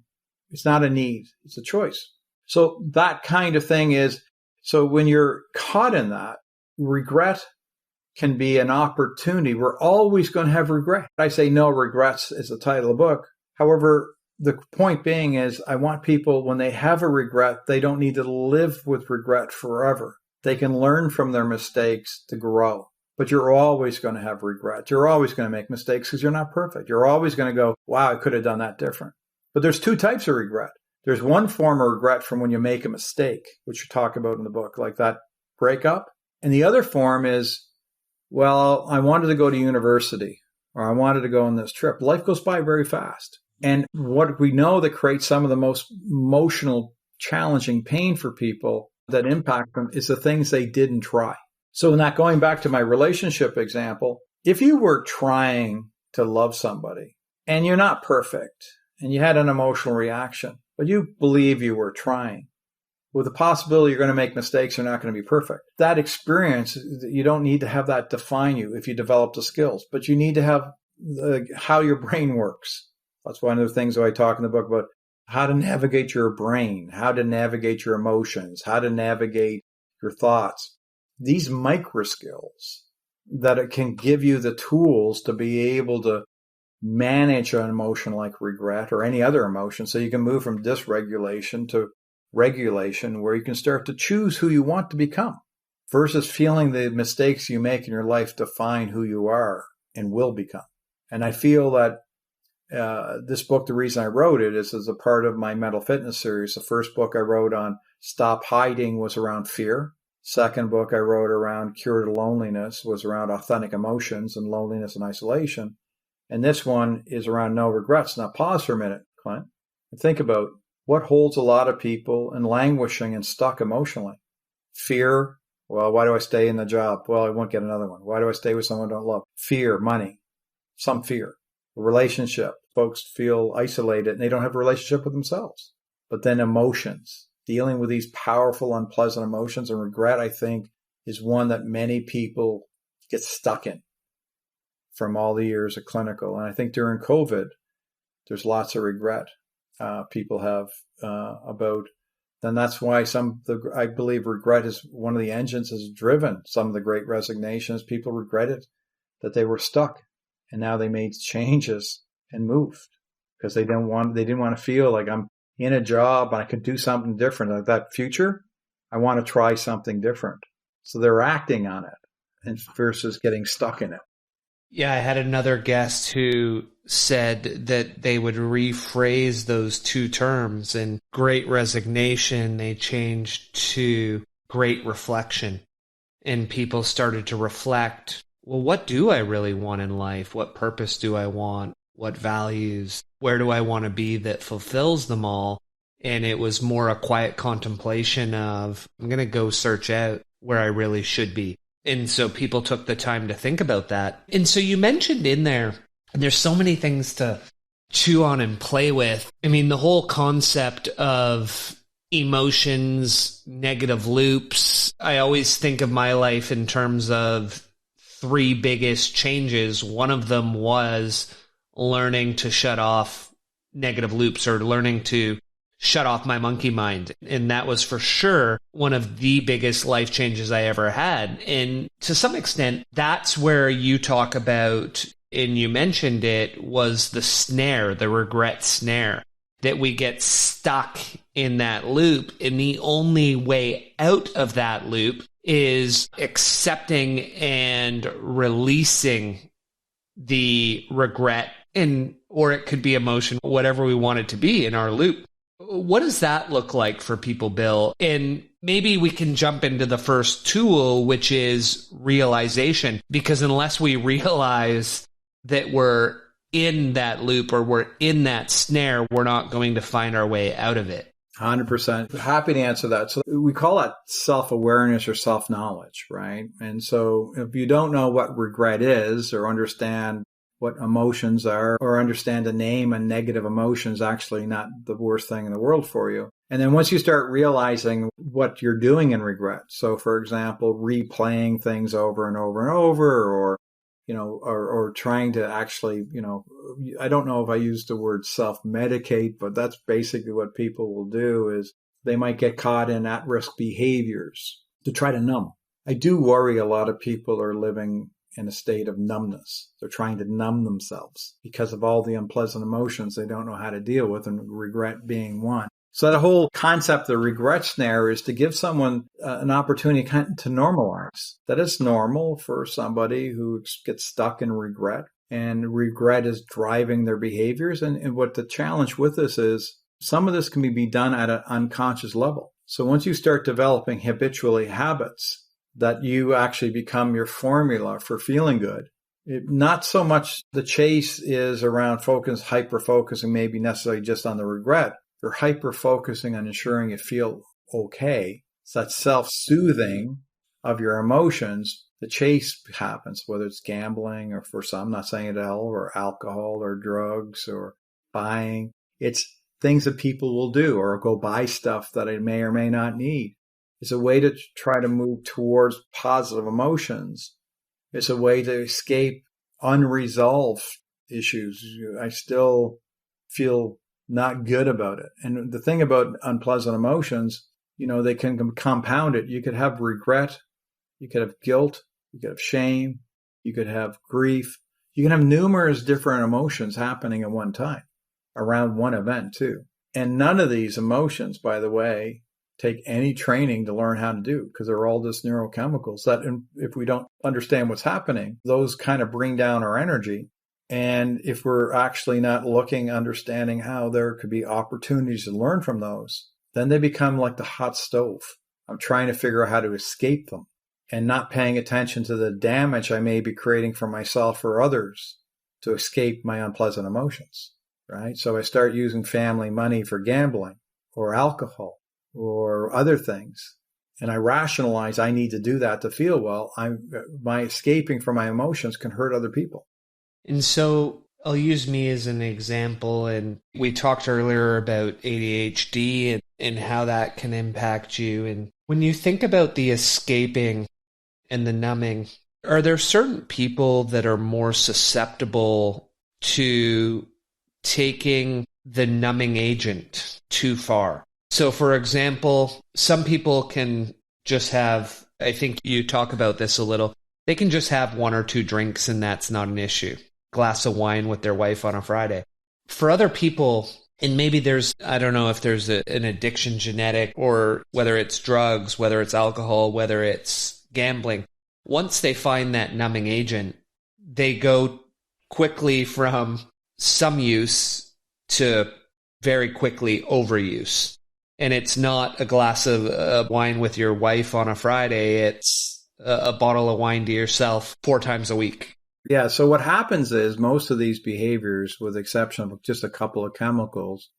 It's not a need. It's a choice. So that kind of thing is, so when you're caught in that, regret can be an opportunity. We're always going to have regret. I say no regrets is the title of the book. However, the point being is I want people, when they have a regret, they don't need to live with regret forever. They can learn from their mistakes to grow. But you're always going to have regret. You're always going to make mistakes because you're not perfect. You're always going to go, wow, I could have done that different. But there's two types of regret. There's one form of regret from when you make a mistake, which you talk about in the book, like that breakup. And the other form is, well, I wanted to go to university, or I wanted to go on this trip. Life goes by very fast. And what we know that creates some of the most emotional, challenging pain for people that impact them is the things they didn't try. So in that, going back to my relationship example, if you were trying to love somebody and you're not perfect and you had an emotional reaction, but you believe you were trying, with the possibility you're going to make mistakes, you're not going to be perfect. That experience, you don't need to have that define you if you develop the skills, but you need to have how your brain works. That's one of the things that I talk in the book about, how to navigate your brain, how to navigate your emotions, how to navigate your thoughts. These micro skills that it can give you the tools to be able to manage an emotion like regret or any other emotion, so you can move from dysregulation to regulation, where you can start to choose who you want to become versus feeling the mistakes you make in your life define who you are and will become. And I feel that this book, the reason I wrote it is as a part of my mental fitness series. The first book I wrote on Stop Hiding was around fear. Second book I wrote around Cure to Loneliness was around authentic emotions and loneliness and isolation. And this one is around no regrets. Now pause for a minute, Clint, and think about what holds a lot of people in languishing and stuck emotionally. Fear. Well, why do I stay in the job? Well, I won't get another one. Why do I stay with someone I don't love? Fear, money, some fear. Relationship. Folks feel isolated and they don't have a relationship with themselves. But then emotions, dealing with these powerful, unpleasant emotions, and regret, I think, is one that many people get stuck in from all the years of clinical. And I think during COVID, there's lots of regret people have about. Then that's why I believe regret is one of the engines has driven some of the great resignations. People regretted that they were stuck. And now they made changes and moved because they didn't want to feel like I'm in a job and I could do something different. Like that future, I want to try something different. So they're acting on it versus getting stuck in it. Yeah, I had another guest who said that they would rephrase those two terms. In great resignation, they changed to great reflection. And people started to reflect, well, what do I really want in life? What purpose do I want? What values? Where do I want to be that fulfills them all? And it was more a quiet contemplation of, I'm going to go search out where I really should be. And so people took the time to think about that. And so you mentioned in there, and there's so many things to chew on and play with. I mean, the whole concept of emotions, negative loops. I always think of my life in terms of three biggest changes. One of them was learning to shut off negative loops, or learning to shut off my monkey mind. And that was for sure one of the biggest life changes I ever had. And to some extent, that's where you talk about, and you mentioned it, was the snare, the regret snare, that we get stuck in that loop. And the only way out of that loop is accepting and releasing the regret, and or it could be emotion, whatever we want it to be in our loop. What does that look like for people, Bill? And maybe we can jump into the first tool, which is realization, because unless we realize that we're in that loop or we're in that snare, we're not going to find our way out of it. 100%. Happy to answer that. So we call that self-awareness or self-knowledge, right? And so if you don't know what regret is, or understand what emotions are, or understand the name and negative emotions, actually not the worst thing in the world for you. And then once you start realizing what you're doing in regret, so for example, replaying things over and over and over, or or trying to actually, I don't know if I use the word self-medicate, but that's basically what people will do, is they might get caught in at-risk behaviors to try to numb. I do worry a lot of people are living in a state of numbness. They're trying to numb themselves because of all the unpleasant emotions they don't know how to deal with, and regret being one. So the whole concept of regret snare is to give someone an opportunity to normalize that it's normal for somebody who gets stuck in regret, and regret is driving their behaviors. And what the challenge with this is, some of this can be done at an unconscious level. So once you start developing habitually habits that you actually become your formula for feeling good, not so much the chase is around hyper-focusing maybe necessarily just on the regret. You're hyper-focusing on ensuring you feel okay. It's that self-soothing of your emotions. The chase happens, whether it's gambling, or for some, not saying it at all, or alcohol or drugs or buying. It's things that people will do, or go buy stuff that I may or may not need. It's a way to try to move towards positive emotions. It's a way to escape unresolved issues. I still feel not good about it. And the thing about unpleasant emotions, they can compound it. You could have regret, you could have guilt, you could have shame, you could have grief. You can have numerous different emotions happening at one time around one event too. And none of these emotions, by the way, take any training to learn how to do, because they're all just neurochemicals that, if we don't understand what's happening, those kind of bring down our energy. And if we're actually not understanding how there could be opportunities to learn from those, then they become like the hot stove. I'm trying to figure out how to escape them, and not paying attention to the damage I may be creating for myself or others to escape my unpleasant emotions, right? So I start using family money for gambling or alcohol or other things. And I rationalize I need to do that to feel well. My escaping from my emotions can hurt other people. And so I'll use me as an example. And we talked earlier about ADHD and how that can impact you. And when you think about the escaping and the numbing, are there certain people that are more susceptible to taking the numbing agent too far? So, for example, some people can just have, I think you talk about this a little, they can just have one or two drinks and that's not an issue. Glass of wine with their wife on a Friday. For other people, and maybe I don't know if there's an addiction genetic, or whether it's drugs, whether it's alcohol, whether it's gambling. Once they find that numbing agent, they go quickly from some use to very quickly overuse. And it's not a glass of wine with your wife on a Friday. It's a bottle of wine to yourself 4 times a week. Yeah. So what happens is most of these behaviors, with the exception of just a couple of chemicals,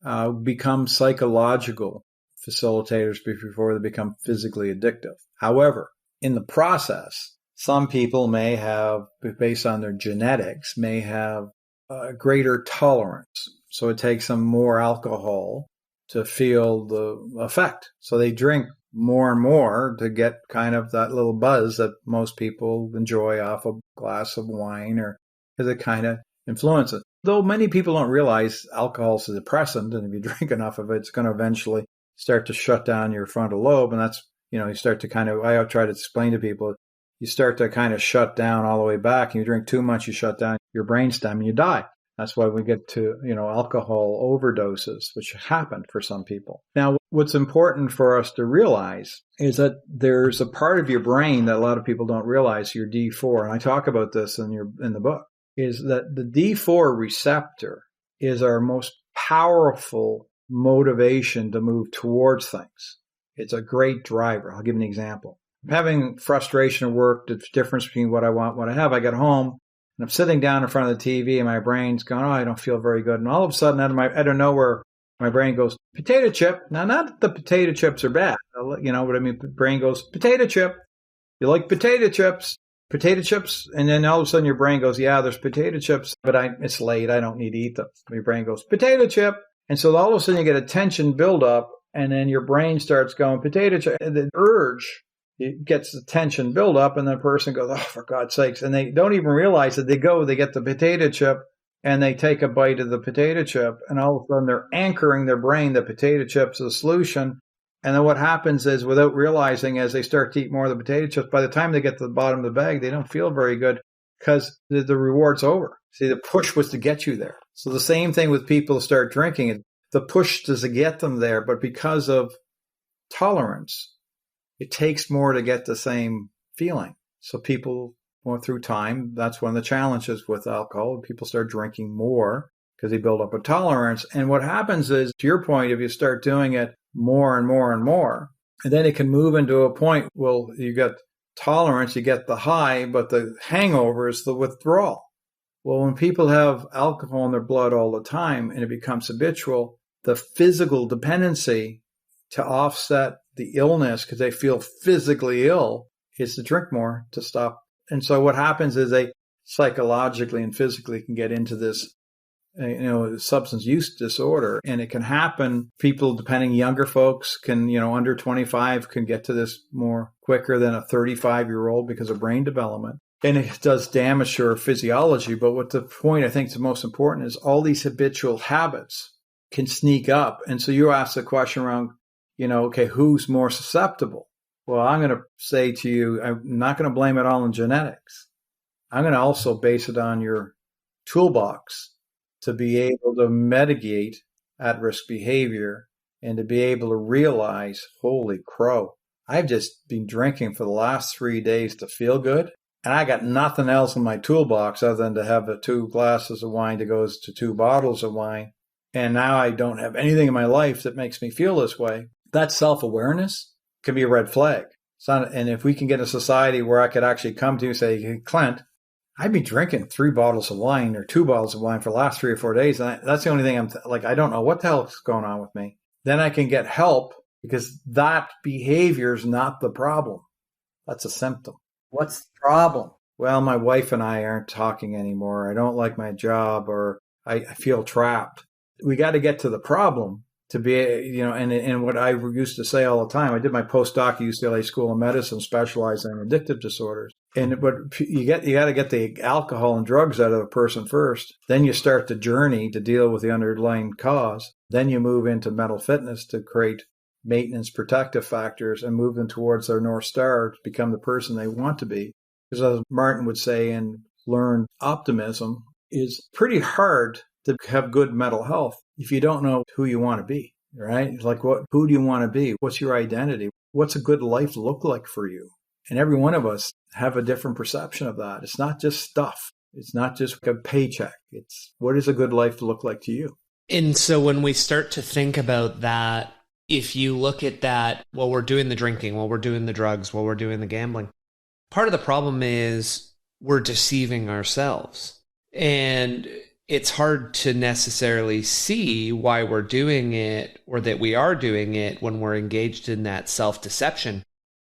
become psychological facilitators before they become physically addictive. However, in the process, some people may have, based on their genetics, may have a greater tolerance. So it takes them more alcohol to feel the effect. So they drink more and more to get kind of that little buzz that most people enjoy off a glass of wine, or as it kind of influences. Though many people don't realize alcohol is a depressant, and if you drink enough of it, it's going to eventually start to shut down your frontal lobe. And that's, you start to kind of, I try to explain to people, you start to kind of shut down all the way back. And you drink too much, you shut down your brainstem and you die. That's why we get to, alcohol overdoses, which happen for some people. Now, what's important for us to realize is that there's a part of your brain that a lot of people don't realize, your D4, and I talk about this in the book, is that the D4 receptor is our most powerful motivation to move towards things. It's a great driver. I'll give you an example. I'm having frustration at work, the difference between what I want, what I have. I get home and I'm sitting down in front of the TV and my brain's going, I don't feel very good. And all of a sudden, out of nowhere, my brain goes, potato chip. Now, not that the potato chips are bad. You know what I mean? The brain goes, potato chip. You like potato chips? Potato chips? And then all of a sudden your brain goes, yeah, there's potato chips, but it's late. I don't need to eat them. My brain goes, potato chip. And so all of a sudden you get a tension buildup, and then your brain starts going, potato chip. And the urge, it gets the tension buildup, and the person goes, oh, for God's sakes. And they don't even realize that they get the potato chip, and they take a bite of the potato chip, and all of a sudden they're anchoring their brain that potato chips is a solution. And then what happens is, without realizing, as they start to eat more of the potato chips, by the time they get to the bottom of the bag, they don't feel very good because the reward's over. See, the push was to get you there. So the same thing with people who start drinking. The push does get them there, but because of tolerance, it takes more to get the same feeling. So people going through time, that's one of the challenges with alcohol. People start drinking more because they build up a tolerance. And what happens is, to your point, if you start doing it more and more and more, and then it can move into a point, well, you get tolerance, you get the high, but the hangover is the withdrawal. Well, when people have alcohol in their blood all the time and it becomes habitual, the physical dependency to offset the illness, because they feel physically ill, is to drink more to stop. And so what happens is they psychologically and physically can get into this substance use disorder. And it can happen. People, depending, younger folks can, under 25 can get to this more quicker than a 35-year-old because of brain development. And it does damage to our physiology. But what the point I think is the most important is all these habitual habits can sneak up. And so you ask the question around, okay, who's more susceptible? Well, I'm going to say to you, I'm not going to blame it all on genetics. I'm going to also base it on your toolbox to be able to mitigate at-risk behavior and to be able to realize, holy crow, I've just been drinking for the last 3 days to feel good, and I got nothing else in my toolbox other than to have the 2 glasses of wine that goes to 2 bottles of wine, and now I don't have anything in my life that makes me feel this way. That self-awareness can be a red flag. And if we can get a society where I could actually come to you and say, hey, Clint, I've been drinking 3 bottles of wine or 2 bottles of wine for the last 3 or 4 days. And that's the only thing I don't know what the hell is going on with me. Then I can get help, because that behavior is not the problem. That's a symptom. What's the problem? Well, my wife and I aren't talking anymore. I don't like my job, or I feel trapped. We got to get to the problem to be, and what I used to say all the time, I did my postdoc at UCLA School of Medicine, specializing in addictive disorders. And but you got to get the alcohol and drugs out of a person first. Then you start the journey to deal with the underlying cause. Then you move into mental fitness to create maintenance protective factors and move them towards their North Star to become the person they want to be. Because as Martin would say in Learn Optimism, is pretty hard to have good mental health if you don't know who you want to be, right? It's like, who do you want to be? What's your identity? What's a good life look like for you? And every one of us have a different perception of that. It's not just stuff. It's not just a paycheck. It's what does a good life look like to you? And so when we start to think about that, if you look at that while we're doing the drinking, while we're doing the drugs, while we're doing the gambling, part of the problem is we're deceiving ourselves. And it's hard to necessarily see why we're doing it or that we are doing it when we're engaged in that self-deception.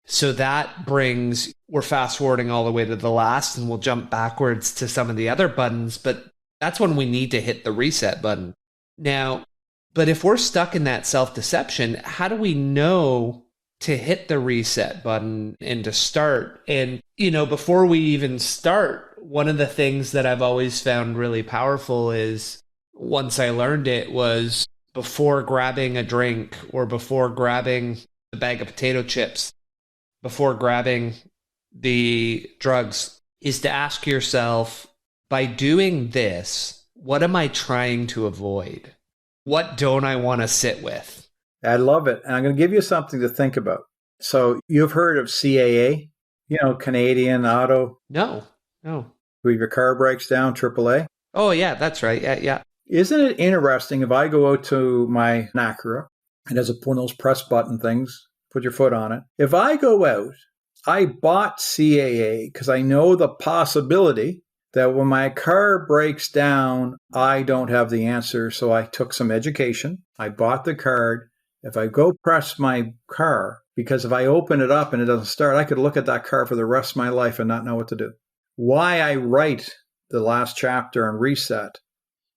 So that brings, we're fast forwarding all the way to the last, and we'll jump backwards to some of the other buttons, but that's when we need to hit the reset button. Now, but if we're stuck in that self-deception, how do we know to hit the reset button and to start? And, before we even start, one of the things that I've always found really powerful is, once I learned it, was before grabbing a drink or before grabbing a bag of potato chips, before grabbing the drugs, is to ask yourself, by doing this, what am I trying to avoid? What don't I want to sit with? I love it. And I'm going to give you something to think about. So you've heard of CAA, Canadian Auto. No. If your car breaks down, AAA. Oh, yeah, that's right. Yeah. Isn't it interesting if I go out to my Acura, it has one of those press button things, put your foot on it. If I go out, I bought CAA because I know the possibility that when my car breaks down, I don't have the answer. So I took some education. I bought the card. If I go press my car, because if I open it up and it doesn't start, I could look at that car for the rest of my life and not know what to do. Why I write the last chapter on reset,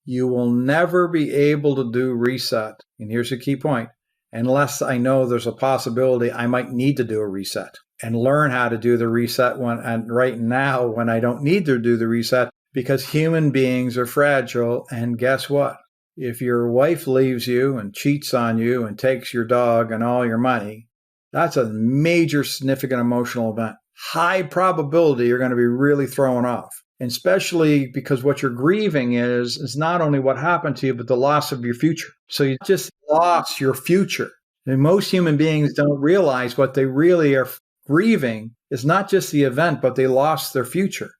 you will never be able to do reset. And here's the key point. Unless I know there's a possibility I might need to do a reset and learn how to do the reset and right now when I don't need to do the reset, because human beings are fragile. And guess what? If your wife leaves you and cheats on you and takes your dog and all your money, that's a major significant emotional event. High probability you're going to be really thrown off. And especially because what you're grieving is not only what happened to you, but the loss of your future. So you just lost your future. And most human beings don't realize what they really are grieving is not just the event, but they lost their future.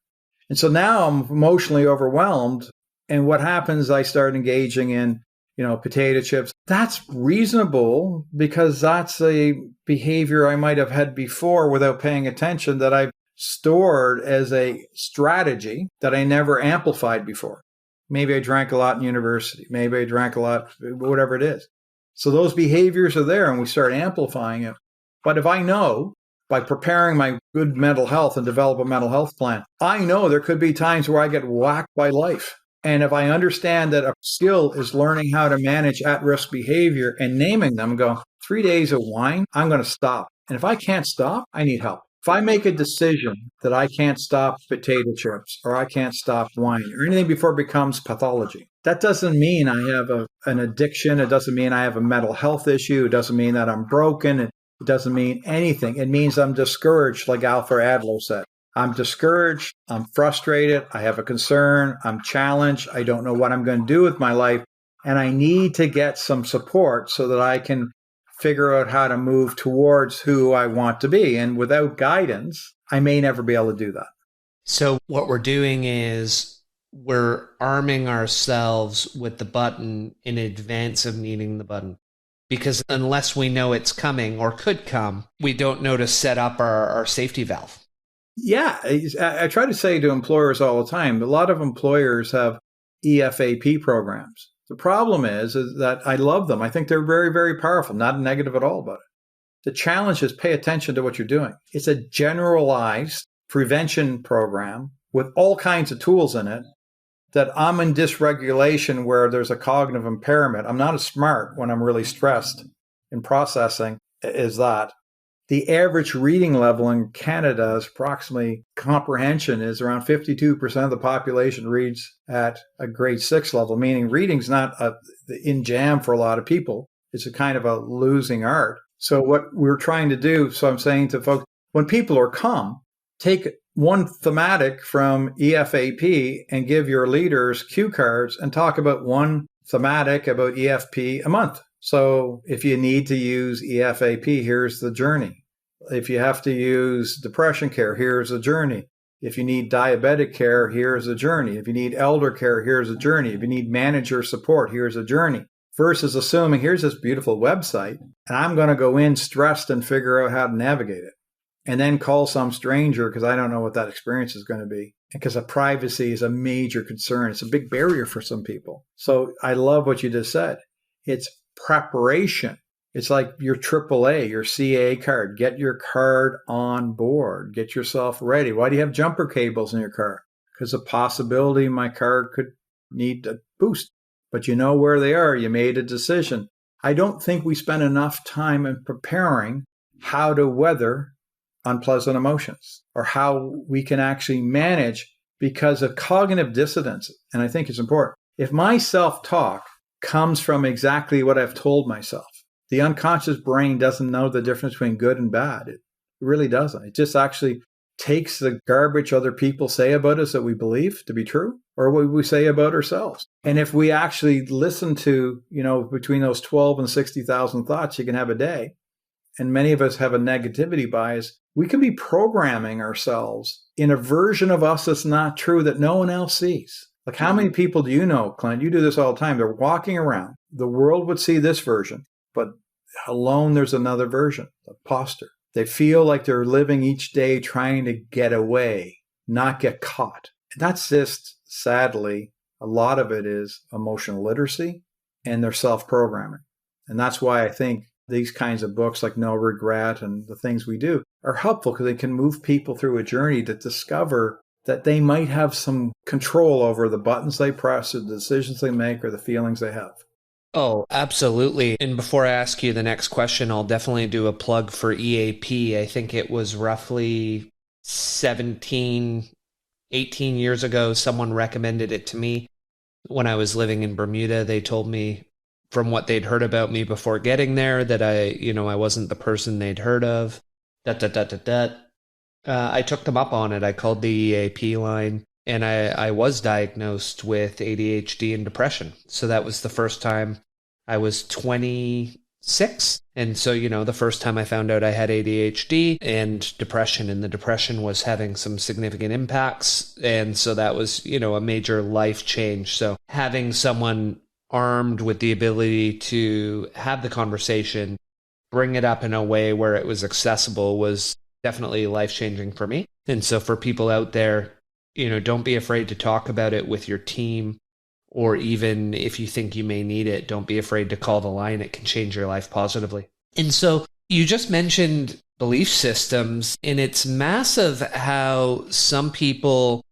And so now I'm emotionally overwhelmed. And what happens, I start engaging in, potato chips. That's reasonable because that's a behavior I might have had before without paying attention that I've stored as a strategy that I never amplified before. Maybe I drank a lot in university. Maybe I drank a lot, whatever it is. So those behaviors are there and we start amplifying it. But if I know by preparing my good mental health and develop a mental health plan, I know there could be times where I get whacked by life. And if I understand that a skill is learning how to manage at-risk behavior and naming them, go, 3 days of wine, I'm going to stop. And if I can't stop, I need help. If I make a decision that I can't stop potato chips or I can't stop wine or anything before it becomes pathology, that doesn't mean I have an addiction. It doesn't mean I have a mental health issue. It doesn't mean that I'm broken. It doesn't mean anything. It means I'm discouraged, like Alfred Adler said. I'm discouraged. I'm frustrated. I have a concern. I'm challenged. I don't know what I'm going to do with my life. And I need to get some support so that I can figure out how to move towards who I want to be. And without guidance, I may never be able to do that. So what we're doing is we're arming ourselves with the button in advance of needing the button. Because unless we know it's coming or could come, we don't know to set up our safety valve. Yeah, I try to say to employers all the time, a lot of employers have EFAP programs. The problem is that I love them. I think they're very, very powerful, not negative at all about it. The challenge is pay attention to what you're doing. It's a generalized prevention program with all kinds of tools in it that I'm in dysregulation where there's a cognitive impairment. I'm not as smart when I'm really stressed in processing as that. The average reading level in Canada is approximately, comprehension is around 52% of the population reads at a grade 6 level, meaning reading's not in jam for a lot of people. It's a kind of a losing art. So what we're trying to do, so I'm saying to folks, when people are calm, take one thematic from EFAP and give your leaders cue cards and talk about one thematic about EFP a month. So if you need to use EFAP, here's the journey. If you have to use depression care, here's the journey. If you need diabetic care, here's the journey. If you need elder care, here's the journey. If you need manager support, here's a journey. Versus assuming here's this beautiful website and I'm going to go in stressed and figure out how to navigate it. and then call some stranger because I don't know what that experience is going to be. Because privacy is a major concern. It's a big barrier for some people. So I love what you just said. It's preparation. It's like your AAA, your CA card. Get your card on board. Get yourself ready. Why do you have jumper cables in your car? Because the possibility my car could need a boost. But you know where they are. You made a decision. I don't think we spend enough time in preparing how to weather unpleasant emotions or how we can actually manage because of cognitive dissonance. And I think it's important. If my self-talk comes from exactly what I've told myself, the unconscious brain doesn't know the difference between good and bad. It really doesn't. It just actually takes the garbage other people say about us that we believe to be true or what we say about ourselves. And if we actually listen to, between those 12 and 60,000 thoughts you can have a day, and many of us have a negativity bias, we can be programming ourselves in a version of us that's not true that no one else sees. Like how many people do you know, Clint? You do this all the time. They're walking around. The world would see this version, but alone there's another version, the imposter. They feel like they're living each day trying to get away, not get caught. And that's just, sadly, a lot of it is emotional literacy and their self-programming. And that's why I think these kinds of books like No Regret and the things we do are helpful because they can move people through a journey to discover that they might have some control over the buttons they press or the decisions they make or the feelings they have. Oh, absolutely. And before I ask you the next question, I'll definitely do a plug for EAP. I think it was roughly 18 years ago, someone recommended it to me. When I was living in Bermuda, they told me from what they'd heard about me before getting there that I wasn't the person they'd heard of. I took them up on it. I called the EAP line. And I was diagnosed with ADHD and depression. So that was the first time. I was 26. And so, the first time I found out I had ADHD and depression, and the depression was having some significant impacts. And so that was, a major life change. So having someone armed with the ability to have the conversation, bring it up in a way where it was accessible was definitely life-changing for me. And so for people out there, don't be afraid to talk about it with your team, or even if you think you may need it, don't be afraid to call the line. It can change your life positively. And so you just mentioned belief systems, and it's massive how some people,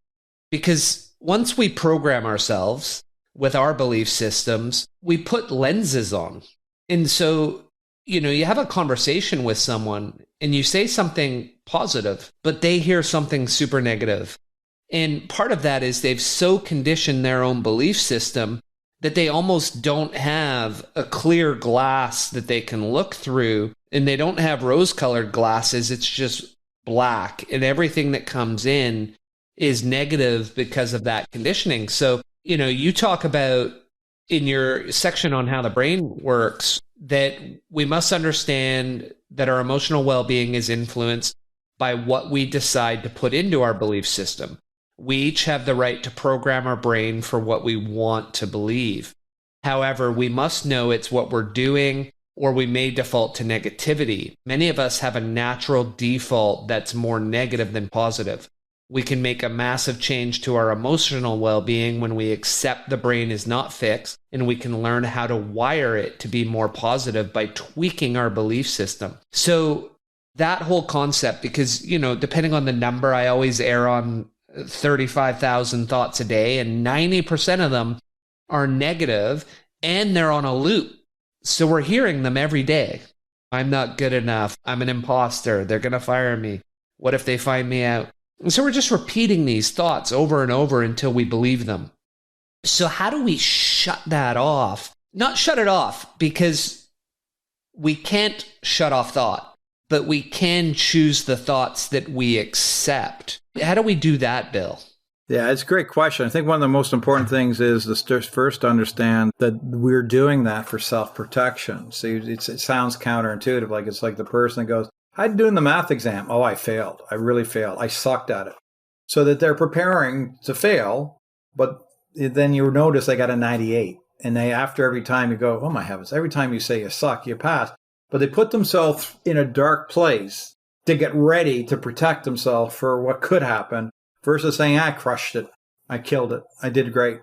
because once we program ourselves with our belief systems, we put lenses on. And so, you have a conversation with someone and you say something positive, but they hear something super negative. And part of that is they've so conditioned their own belief system that they almost don't have a clear glass that they can look through, and they don't have rose-colored glasses. It's just black, and everything that comes in is negative because of that conditioning. So, you talk about in your section on how the brain works that we must understand that our emotional well-being is influenced by what we decide to put into our belief system. We each have the right to program our brain for what we want to believe. However, we must know it's what we're doing, or we may default to negativity. Many of us have a natural default that's more negative than positive. We can make a massive change to our emotional well-being when we accept the brain is not fixed, and we can learn how to wire it to be more positive by tweaking our belief system. So that whole concept, because, depending on the number, I always err on 35,000 thoughts a day, and 90% of them are negative, and they're on a loop. So we're hearing them every day. I'm not good enough. I'm an imposter. They're going to fire me. What if they find me out? And so we're just repeating these thoughts over and over until we believe them. So how do we shut that off? Not shut it off, because we can't shut off thought, but we can choose the thoughts that we accept. How do we do that, Bill? Yeah, it's a great question. I think one of the most important things is to first understand that we're doing that for self-protection. So it sounds counterintuitive, like it's like the person that goes, I'm doing the math exam. Oh, I failed. I really failed. I sucked at it. So that they're preparing to fail, but then you notice they got a 98. And after every time you go, oh my heavens, every time you say you suck, you pass. But they put themselves in a dark place to get ready to protect themselves for what could happen versus saying, I crushed it. I killed it. I did great.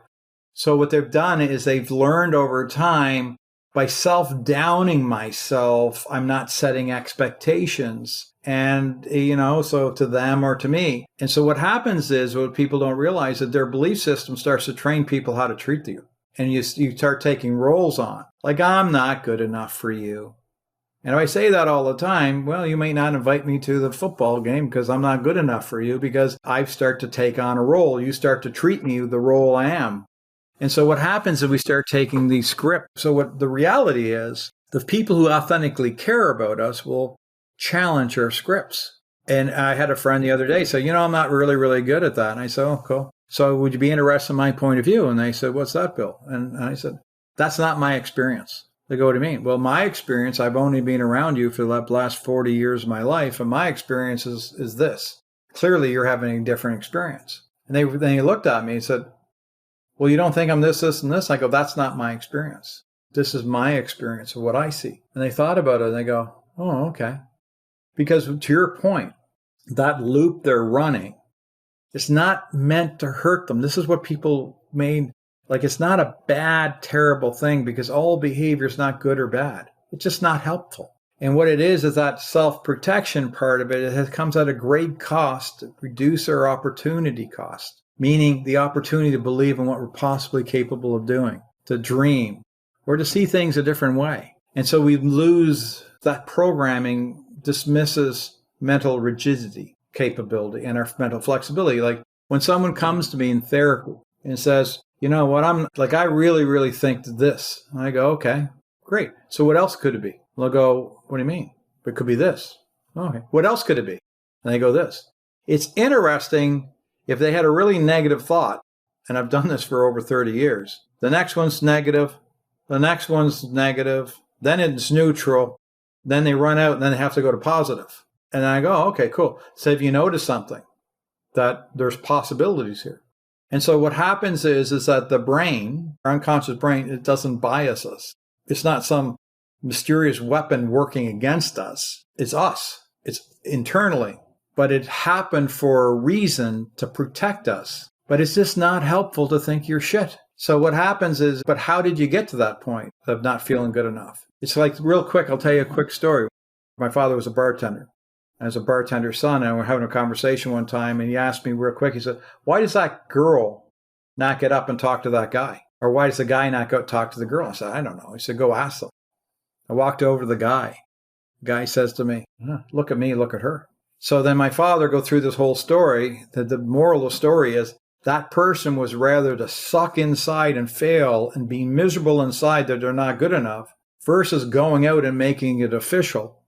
So what they've done is they've learned over time by self-downing myself, I'm not setting expectations. And, so to them or to me. And so what happens is what people don't realize that their belief system starts to train people how to treat you. And you start taking roles on. Like, I'm not good enough for you. And if I say that all the time, well, you may not invite me to the football game because I'm not good enough for you because I start to take on a role. You start to treat me the role I am. And so what happens is we start taking these scripts. So what the reality is, the people who authentically care about us will challenge our scripts. And I had a friend the other day say, I'm not really, really good at that. And I said, oh, cool. So would you be interested in my point of view? And they said, what's that, Bill? And I said, that's not my experience. They go, what do you mean? Well, my experience, I've only been around you for the last 40 years of my life. And my experience is this. Clearly, you're having a different experience. And then he looked at me and said, well, you don't think I'm this, this, and this? I go, that's not my experience. This is my experience of what I see. And they thought about it and they go, oh, okay. Because to your point, that loop they're running, it's not meant to hurt them. This is what people made, like it's not a bad, terrible thing because all behavior is not good or bad. It's just not helpful. And what it is that self-protection part of it comes at a great cost to reduce our opportunity cost. Meaning the opportunity to believe in what we're possibly capable of doing, to dream, or to see things a different way. And so we lose that programming dismisses mental rigidity capability and our mental flexibility. Like when someone comes to me in therapy and says, I really, really think this. And I go, okay, great. So what else could it be? They'll go, what do you mean? It could be this. Okay. What else could it be? And they go, this. It's interesting. If they had a really negative thought, and I've done this for over 30 years, the next one's negative, the next one's negative, then it's neutral, then they run out and then they have to go to positive. And I go, oh, okay, cool. So if you notice something, that there's possibilities here. And so what happens is that the brain, our unconscious brain, it doesn't bias us. It's not some mysterious weapon working against us. It's us. It's internally. But it happened for a reason to protect us. But it's just not helpful to think you're shit. So what happens is, but how did you get to that point of not feeling good enough? It's like, real quick, I'll tell you a quick story. My father was a bartender. As a bartender's son, and we're having a conversation one time, and he asked me real quick, he said, why does that girl not get up and talk to that guy? Or why does the guy not go talk to the girl? I said, I don't know. He said, go ask them. I walked over to the guy. The guy says to me, look at me, look at her. So then my father go through this whole story. The moral of the story is that person was rather to suck inside and fail and be miserable inside that they're not good enough versus going out and making it official.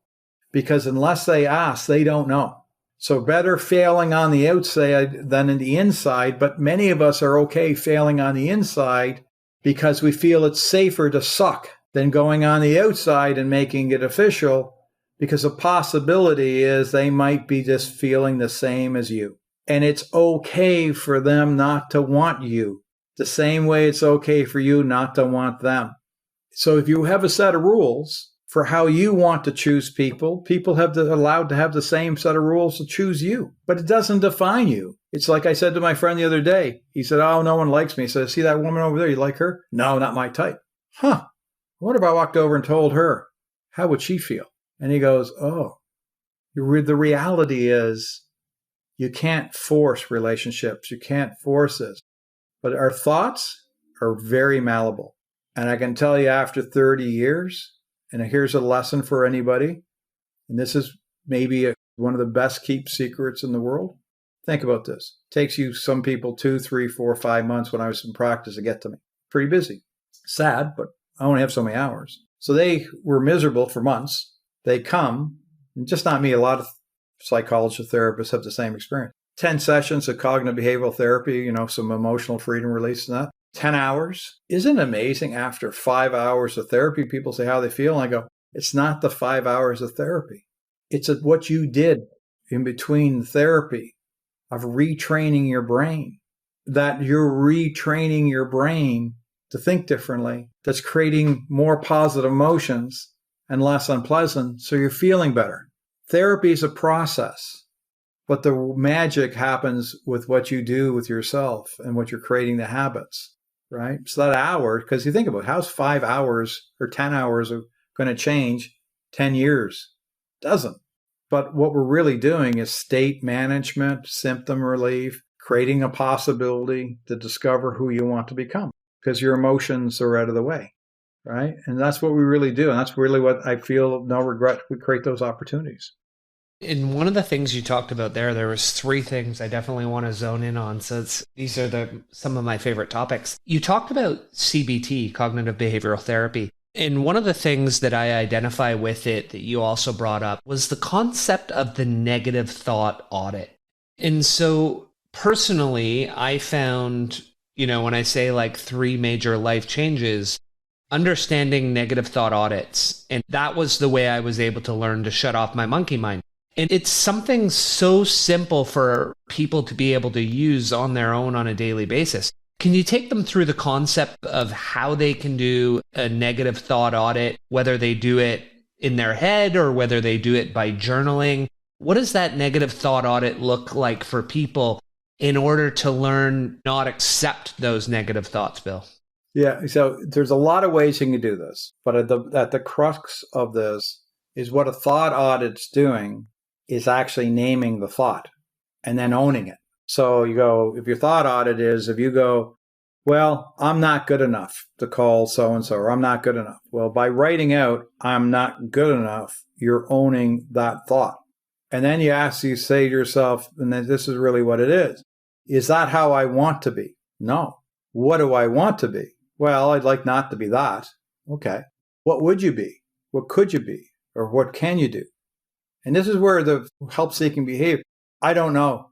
Because unless they ask, they don't know. So better failing on the outside than in the inside. But many of us are okay failing on the inside because we feel it's safer to suck than going on the outside and making it official. Because the possibility is they might be just feeling the same as you. And it's okay for them not to want you. The same way it's okay for you not to want them. So if you have a set of rules for how you want to choose people, people have allowed to have the same set of rules to choose you. But it doesn't define you. It's like I said to my friend the other day. He said, oh, no one likes me. He said, see that woman over there? You like her? No, not my type. Huh. What if I walked over and told her? How would she feel? And he goes, oh, the reality is you can't force relationships. You can't force this. But our thoughts are very malleable. And I can tell you after 30 years, and here's a lesson for anybody, and this is maybe one of the best kept secrets in the world. Think about this. It takes you, some people, 2, 3, 4, 5 months when I was in practice to get to me. Pretty busy. Sad, but I only have so many hours. So they were miserable for months. They come, and just not me, a lot of psychologists, therapists have the same experience. 10 sessions of cognitive behavioral therapy, some emotional freedom release and that. 10 hours. Isn't it amazing after 5 hours of therapy, people say how they feel? And I go, it's not the 5 hours of therapy. It's what you did in between therapy of retraining your brain, that you're retraining your brain to think differently, that's creating more positive emotions and less unpleasant, so you're feeling better. Therapy is a process, but the magic happens with what you do with yourself and what you're creating the habits, right? So that hour, because you think about it, how's 5 hours or 10 hours going to change 10 years? Doesn't. But what we're really doing is state management, symptom relief, creating a possibility to discover who you want to become because your emotions are out of the way, right? And that's what we really do. And that's really what I feel, no regret, we create those opportunities. And one of the things you talked about there was 3 things I definitely want to zone in on. So these are some of my favorite topics. You talked about CBT, cognitive behavioral therapy. And one of the things that I identify with it that you also brought up was the concept of the negative thought audit. And so personally, I found, when I say like 3 major life changes, understanding negative thought audits. And that was the way I was able to learn to shut off my monkey mind. And it's something so simple for people to be able to use on their own on a daily basis. Can you take them through the concept of how they can do a negative thought audit, whether they do it in their head or whether they do it by journaling? What does that negative thought audit look like for people in order to learn not accept those negative thoughts, Bill? Yeah, so there's a lot of ways you can do this, but at the crux of this is what a thought audit's doing is actually naming the thought and then owning it. So you go, if your thought audit is, if you go, well, I'm not good enough to call so-and-so, or I'm not good enough. Well, by writing out, I'm not good enough, you're owning that thought. And then you say to yourself, and then this is really what it is that how I want to be? No. What do I want to be? Well, I'd like not to be that. Okay. What would you be? What could you be? Or what can you do? And this is where the help-seeking behavior, I don't know.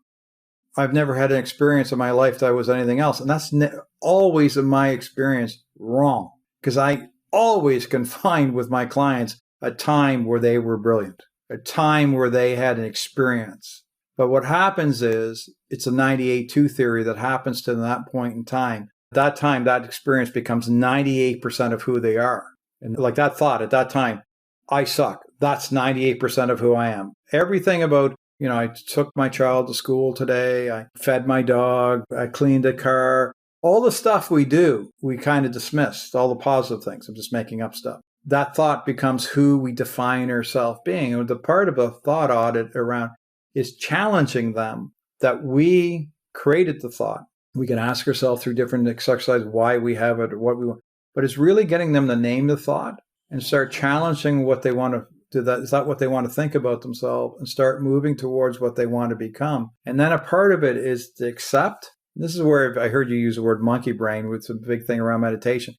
I've never had an experience in my life that was anything else. And that's always, in my experience, wrong. Because I always can find with my clients a time where they were brilliant, a time where they had an experience. But what happens is it's a 98-2 theory that happens to that point in time. At that time, that experience becomes 98% of who they are. And like that thought at that time, I suck. That's 98% of who I am. Everything about, I took my child to school today. I fed my dog. I cleaned a car. All the stuff we do, we kind of dismiss, all the positive things. I'm just making up stuff. That thought becomes who we define ourselves being. And the part of a thought audit around is challenging them that we created the thought. We can ask ourselves through different exercises why we have it or what we want. But it's really getting them to name the thought and start challenging what they want to do. Is that what they want to think about themselves, and start moving towards what they want to become. And then a part of it is to accept. This is where I heard you use the word monkey brain, which is a big thing around meditation.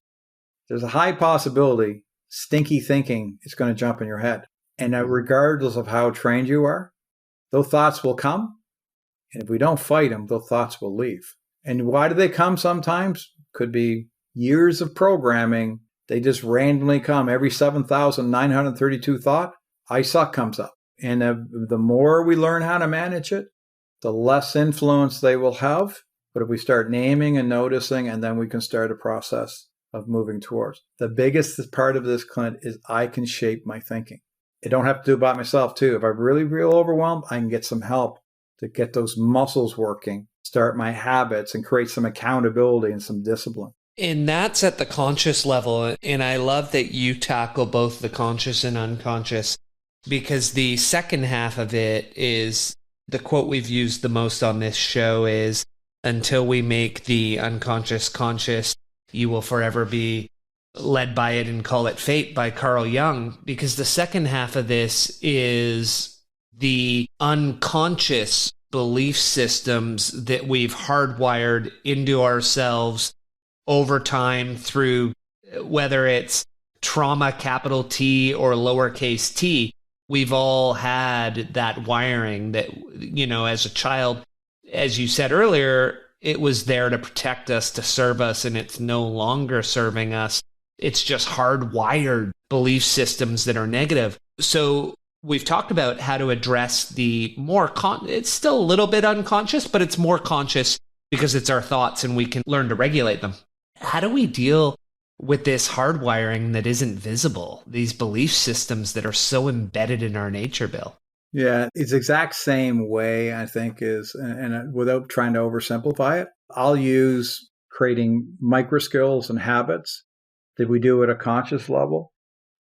There's a high possibility stinky thinking is going to jump in your head. And that regardless of how trained you are, those thoughts will come. And if we don't fight them, those thoughts will leave. And why do they come sometimes? Could be years of programming. They just randomly come. Every 7,932 thought, I suck comes up. And the more we learn how to manage it, the less influence they will have. But if we start naming and noticing, and then we can start a process of moving towards. The biggest part of this, Clint, is I can shape my thinking. I don't have to do it by myself, too. If I really feel overwhelmed, I can get some help to get those muscles working, start my habits, and create some accountability and some discipline. And that's at the conscious level. And I love that you tackle both the conscious and unconscious, because the second half of it is the quote we've used the most on this show is, until we make the unconscious conscious, you will forever be led by it and call it fate, by Carl Jung. Because the second half of this is the unconscious belief systems that we've hardwired into ourselves over time through whether it's trauma, capital T, or lowercase t. We've all had that wiring that, as a child, as you said earlier, it was there to protect us, to serve us, and it's no longer serving us. It's just hardwired belief systems that are negative. So we've talked about how to address the more, it's still a little bit unconscious, but it's more conscious because it's our thoughts and we can learn to regulate them. How do we deal with this hardwiring that isn't visible, these belief systems that are so embedded in our nature, Bill? Yeah, it's the exact same way, I think, and without trying to oversimplify it, I'll use creating micro skills and habits that we do at a conscious level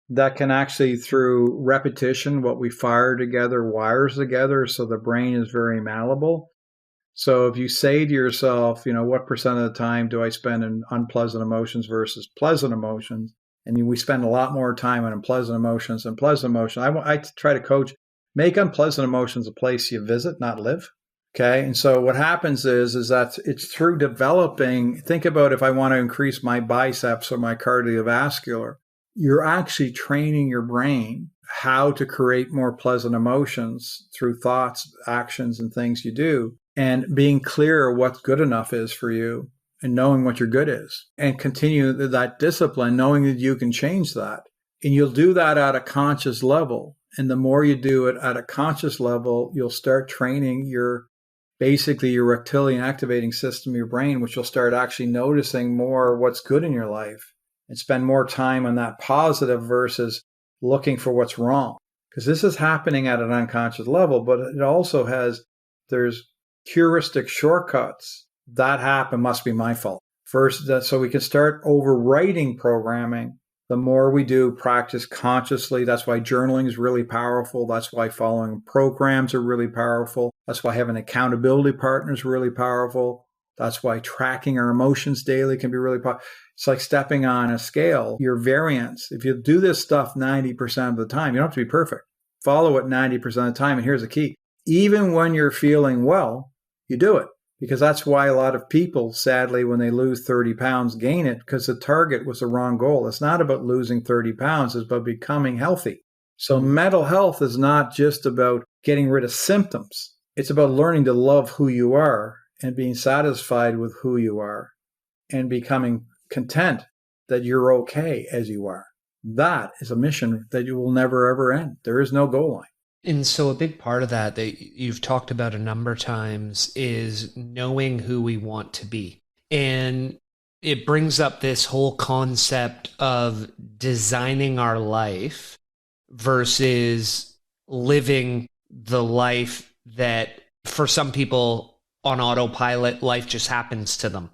that can actually, through repetition, what we fire together wires together, so the brain is very malleable. So if you say to yourself, what percent of the time do I spend in unpleasant emotions versus pleasant emotions? And we spend a lot more time on unpleasant emotions than pleasant emotions. I try to coach, make unpleasant emotions a place you visit, not live. Okay. And so what happens is that it's through developing, think about if I want to increase my biceps or my cardiovascular, you're actually training your brain how to create more pleasant emotions through thoughts, actions, and things you do, and being clear what good enough is for you and knowing what your good is, and continue that discipline, knowing that you can change that. And you'll do that at a conscious level. And the more you do it at a conscious level, you'll start training your reptilian activating system of your brain, which will start actually noticing more what's good in your life and spend more time on that positive versus looking for what's wrong. Because this is happening at an unconscious level, but it also there's heuristic shortcuts that happen, must be my fault. First, so we can start overwriting programming. The more we do practice consciously, that's why journaling is really powerful. That's why following programs are really powerful. That's why having accountability partners is really powerful. That's why tracking our emotions daily can be really powerful. It's like stepping on a scale, your variance. If you do this stuff 90% of the time, you don't have to be perfect. Follow it 90% of the time. And here's the key. Even when you're feeling well, you do it. Because that's why a lot of people, sadly, when they lose 30 pounds, gain it because the target was the wrong goal. It's not about losing 30 pounds. It's about becoming healthy. So mental health is not just about getting rid of symptoms. It's about learning to love who you are and being satisfied with who you are and becoming content that you're okay as you are. That is a mission that you will never, ever end. There is no goal line. And so a big part of that you've talked about a number of times is knowing who we want to be. And it brings up this whole concept of designing our life versus living the life that for some people on autopilot, life just happens to them,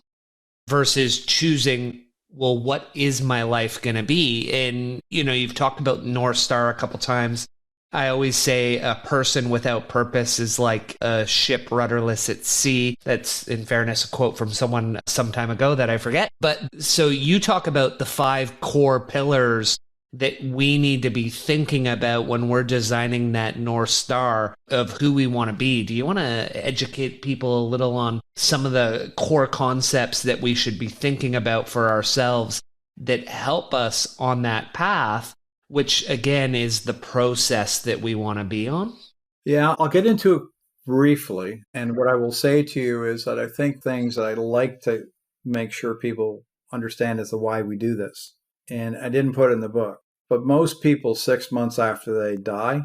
versus choosing, well, what is my life going to be? And, you've talked about North Star a couple times. I always say a person without purpose is like a ship rudderless at sea. That's, in fairness, a quote from someone some time ago that I forget. But so you talk about the 5 core pillars that we need to be thinking about when we're designing that North Star of who we want to be. Do you want to educate people a little on some of the core concepts that we should be thinking about for ourselves that help us on that path, which again is the process that we want to be on? Yeah, I'll get into it briefly. And what I will say to you is that I think things that I like to make sure people understand is the why we do this. And I didn't put it in the book, but most people 6 months after they die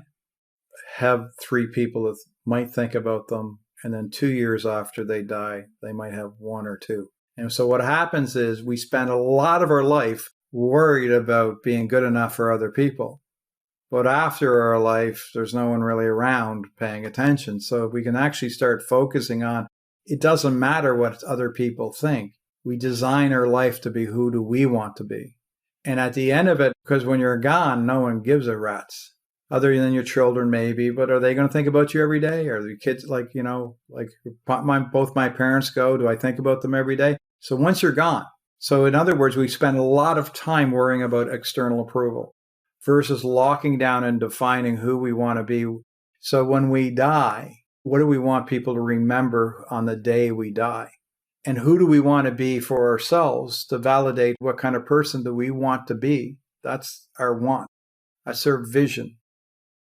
have 3 people that might think about them. And then 2 years after they die, they might have 1 or 2. And so what happens is we spend a lot of our life worried about being good enough for other people. But after our life, there's no one really around paying attention. So if we can actually start focusing on, it doesn't matter what other people think. We design our life to be who do we want to be. And at the end of it, because when you're gone, no one gives a rat's, other than your children maybe, but are they going to think about you every day? Are the kids both my parents go, do I think about them every day? So once you're gone. So in other words, we spend a lot of time worrying about external approval versus locking down and defining who we want to be. So when we die, what do we want people to remember on the day we die? And who do we want to be for ourselves to validate what kind of person do we want to be? That's our want. That's our vision.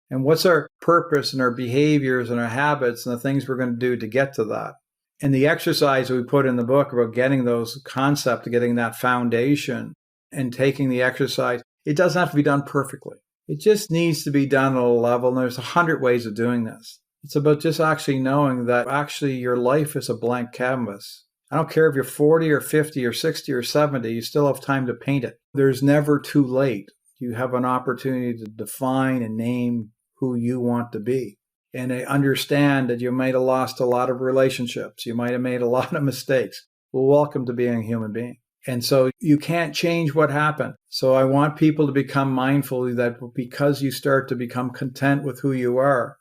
And what's our purpose and our behaviors and our habits and the things we're going to do to get to that? And the exercise we put in the book about getting those concepts, getting that foundation and taking the exercise, it doesn't have to be done perfectly. It just needs to be done at a level. And there's 100 ways of doing this. It's about just actually knowing that actually your life is a blank canvas. I don't care if you're 40 or 50 or 60 or 70, you still have time to paint it. There's never too late. You have an opportunity to define and name who you want to be. and I understand that you might have lost a lot of relationships. You might have made a lot of mistakes. Well, welcome to being a human being. And so you can't change what happened. So I want people to become mindful that because you start to become content with who you are,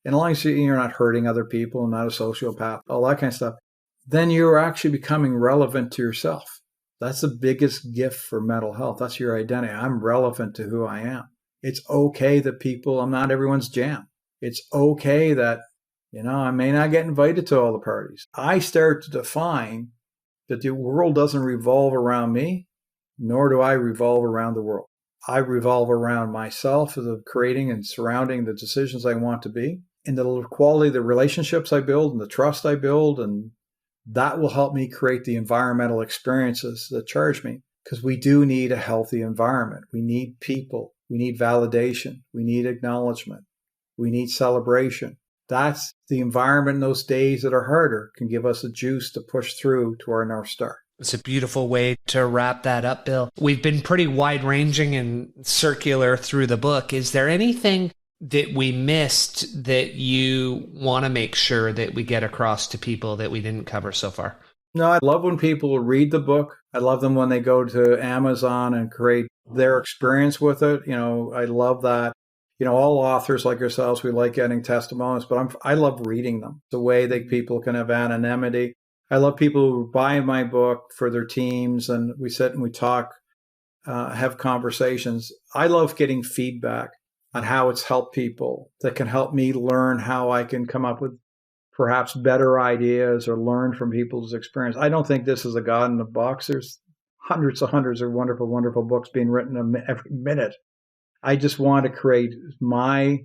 and as long as you're not hurting other people, not a sociopath, all that kind of stuff, then you're actually becoming relevant to yourself. That's the biggest gift for mental health. That's your identity. I'm relevant to who I am. It's okay that I'm not everyone's jam. It's okay that, I may not get invited to all the parties. I start to define that the world doesn't revolve around me, nor do I revolve around the world. I revolve around myself as of creating and surrounding the decisions I want to be, and the quality of the relationships I build and the trust I build, and that will help me create the environmental experiences that charge me. Because we do need a healthy environment. We need people. We need validation. We need acknowledgement. We need celebration. That's the environment in those days that are harder can give us a juice to push through to our North Star. It's a beautiful way to wrap that up, Bill. We've been pretty wide-ranging and circular through the book. Is there anything that we missed that you want to make sure that we get across to people that we didn't cover so far? No, I love when people read the book. I love them when they go to Amazon and create their experience with it. I love that. All authors like yourselves, we like getting testimonials, but I love reading them. It's a way that people can have anonymity. I love people who buy my book for their teams, and we sit and we talk, have conversations. I love getting feedback on how it's helped people that can help me learn how I can come up with perhaps better ideas or learn from people's experience. I don't think this is a God in the box. There's hundreds of wonderful, wonderful books being written every minute. I just want to create my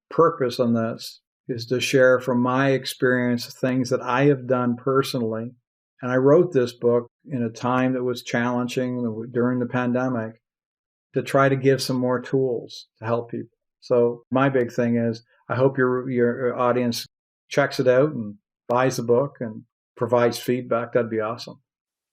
purpose on this is to share from my experience things that I have done personally. And I wrote this book in a time that was challenging during the pandemic to try to give some more tools to help people. So my big thing is I hope your audience checks it out and buys the book and provides feedback. That'd be awesome.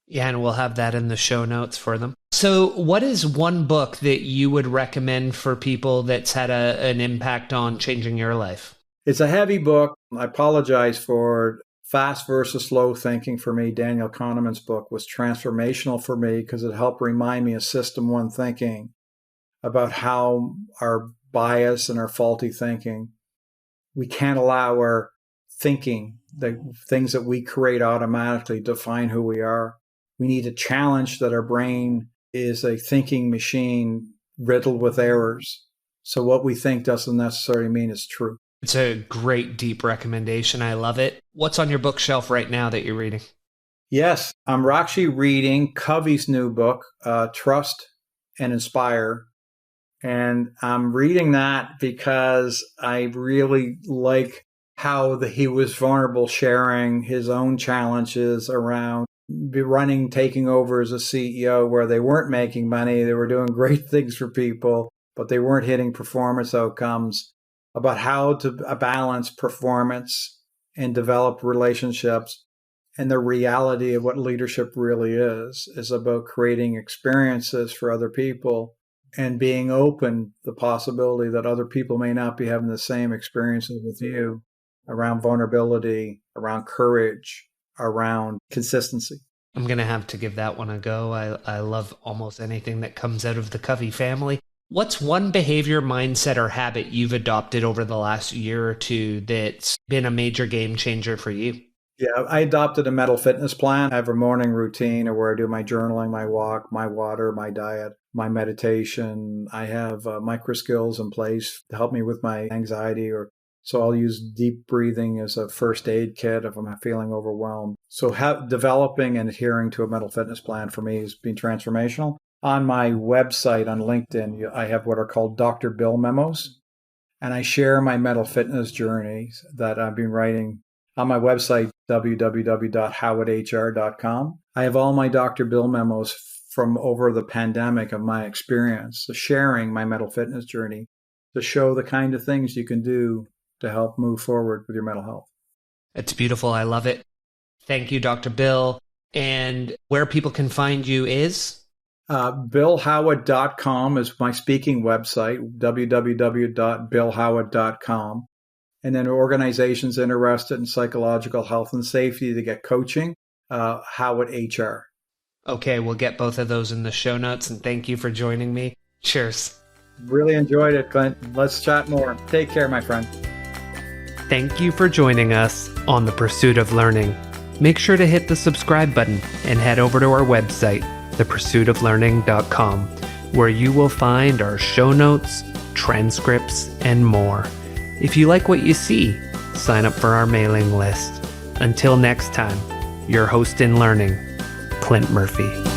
Yeah, and we'll have that in the show notes for them. So what is one book that you would recommend for people that's had an impact on changing your life? It's a heavy book. I apologize for fast versus slow thinking. For me, Daniel Kahneman's book was transformational for me because it helped remind me of System 1 thinking, about how our bias and our faulty thinking, we can't allow our thinking, the things that we create automatically, define who we are. We need to challenge that our brain is a thinking machine riddled with errors. So what we think doesn't necessarily mean it's true. It's a great, deep recommendation. I love it. What's on your bookshelf right now that you're reading? Yes, I'm actually reading Covey's new book, Trust and Inspire. And I'm reading that because I really like how he was vulnerable, sharing his own challenges around taking over as a CEO where they weren't making money. They were doing great things for people, but they weren't hitting performance outcomes, about how to balance performance and develop relationships. And the reality of what leadership really is about creating experiences for other people and being open to the possibility that other people may not be having the same experiences with you around vulnerability, around courage, around consistency. I'm going to have to give that one a go. I love almost anything that comes out of the Covey family. What's one behavior, mindset, or habit you've adopted over the last year or two that's been a major game changer for you? Yeah, I adopted a mental fitness plan. I have a morning routine where I do my journaling, my walk, my water, my diet, my meditation. I have micro skills in place to help me with my anxiety, so I'll use deep breathing as a first aid kit if I'm feeling overwhelmed. So developing and adhering to a mental fitness plan for me has been transformational. On my website on LinkedIn, I have what are called Dr. Bill memos, and I share my mental fitness journeys that I've been writing on my website, www.howardhr.com. I have all my Dr. Bill memos from over the pandemic of my experience, so sharing my mental fitness journey to show the kind of things you can do to help move forward with your mental health. It's beautiful. I love it. Thank you, Dr. Bill. And where people can find you is? BillHoward.com is my speaking website, www.billhoward.com. And then organizations interested in psychological health and safety to get coaching, how would HR? Okay, we'll get both of those in the show notes, and thank you for joining me. Cheers. Really enjoyed it, Clint. Let's chat more. Take care, my friend. Thank you for joining us on The Pursuit of Learning. Make sure to hit the subscribe button and head over to our website, thepursuitoflearning.com, where you will find our show notes, transcripts, and more. If you like what you see, sign up for our mailing list. Until next time, your host in learning, Clint Murphy.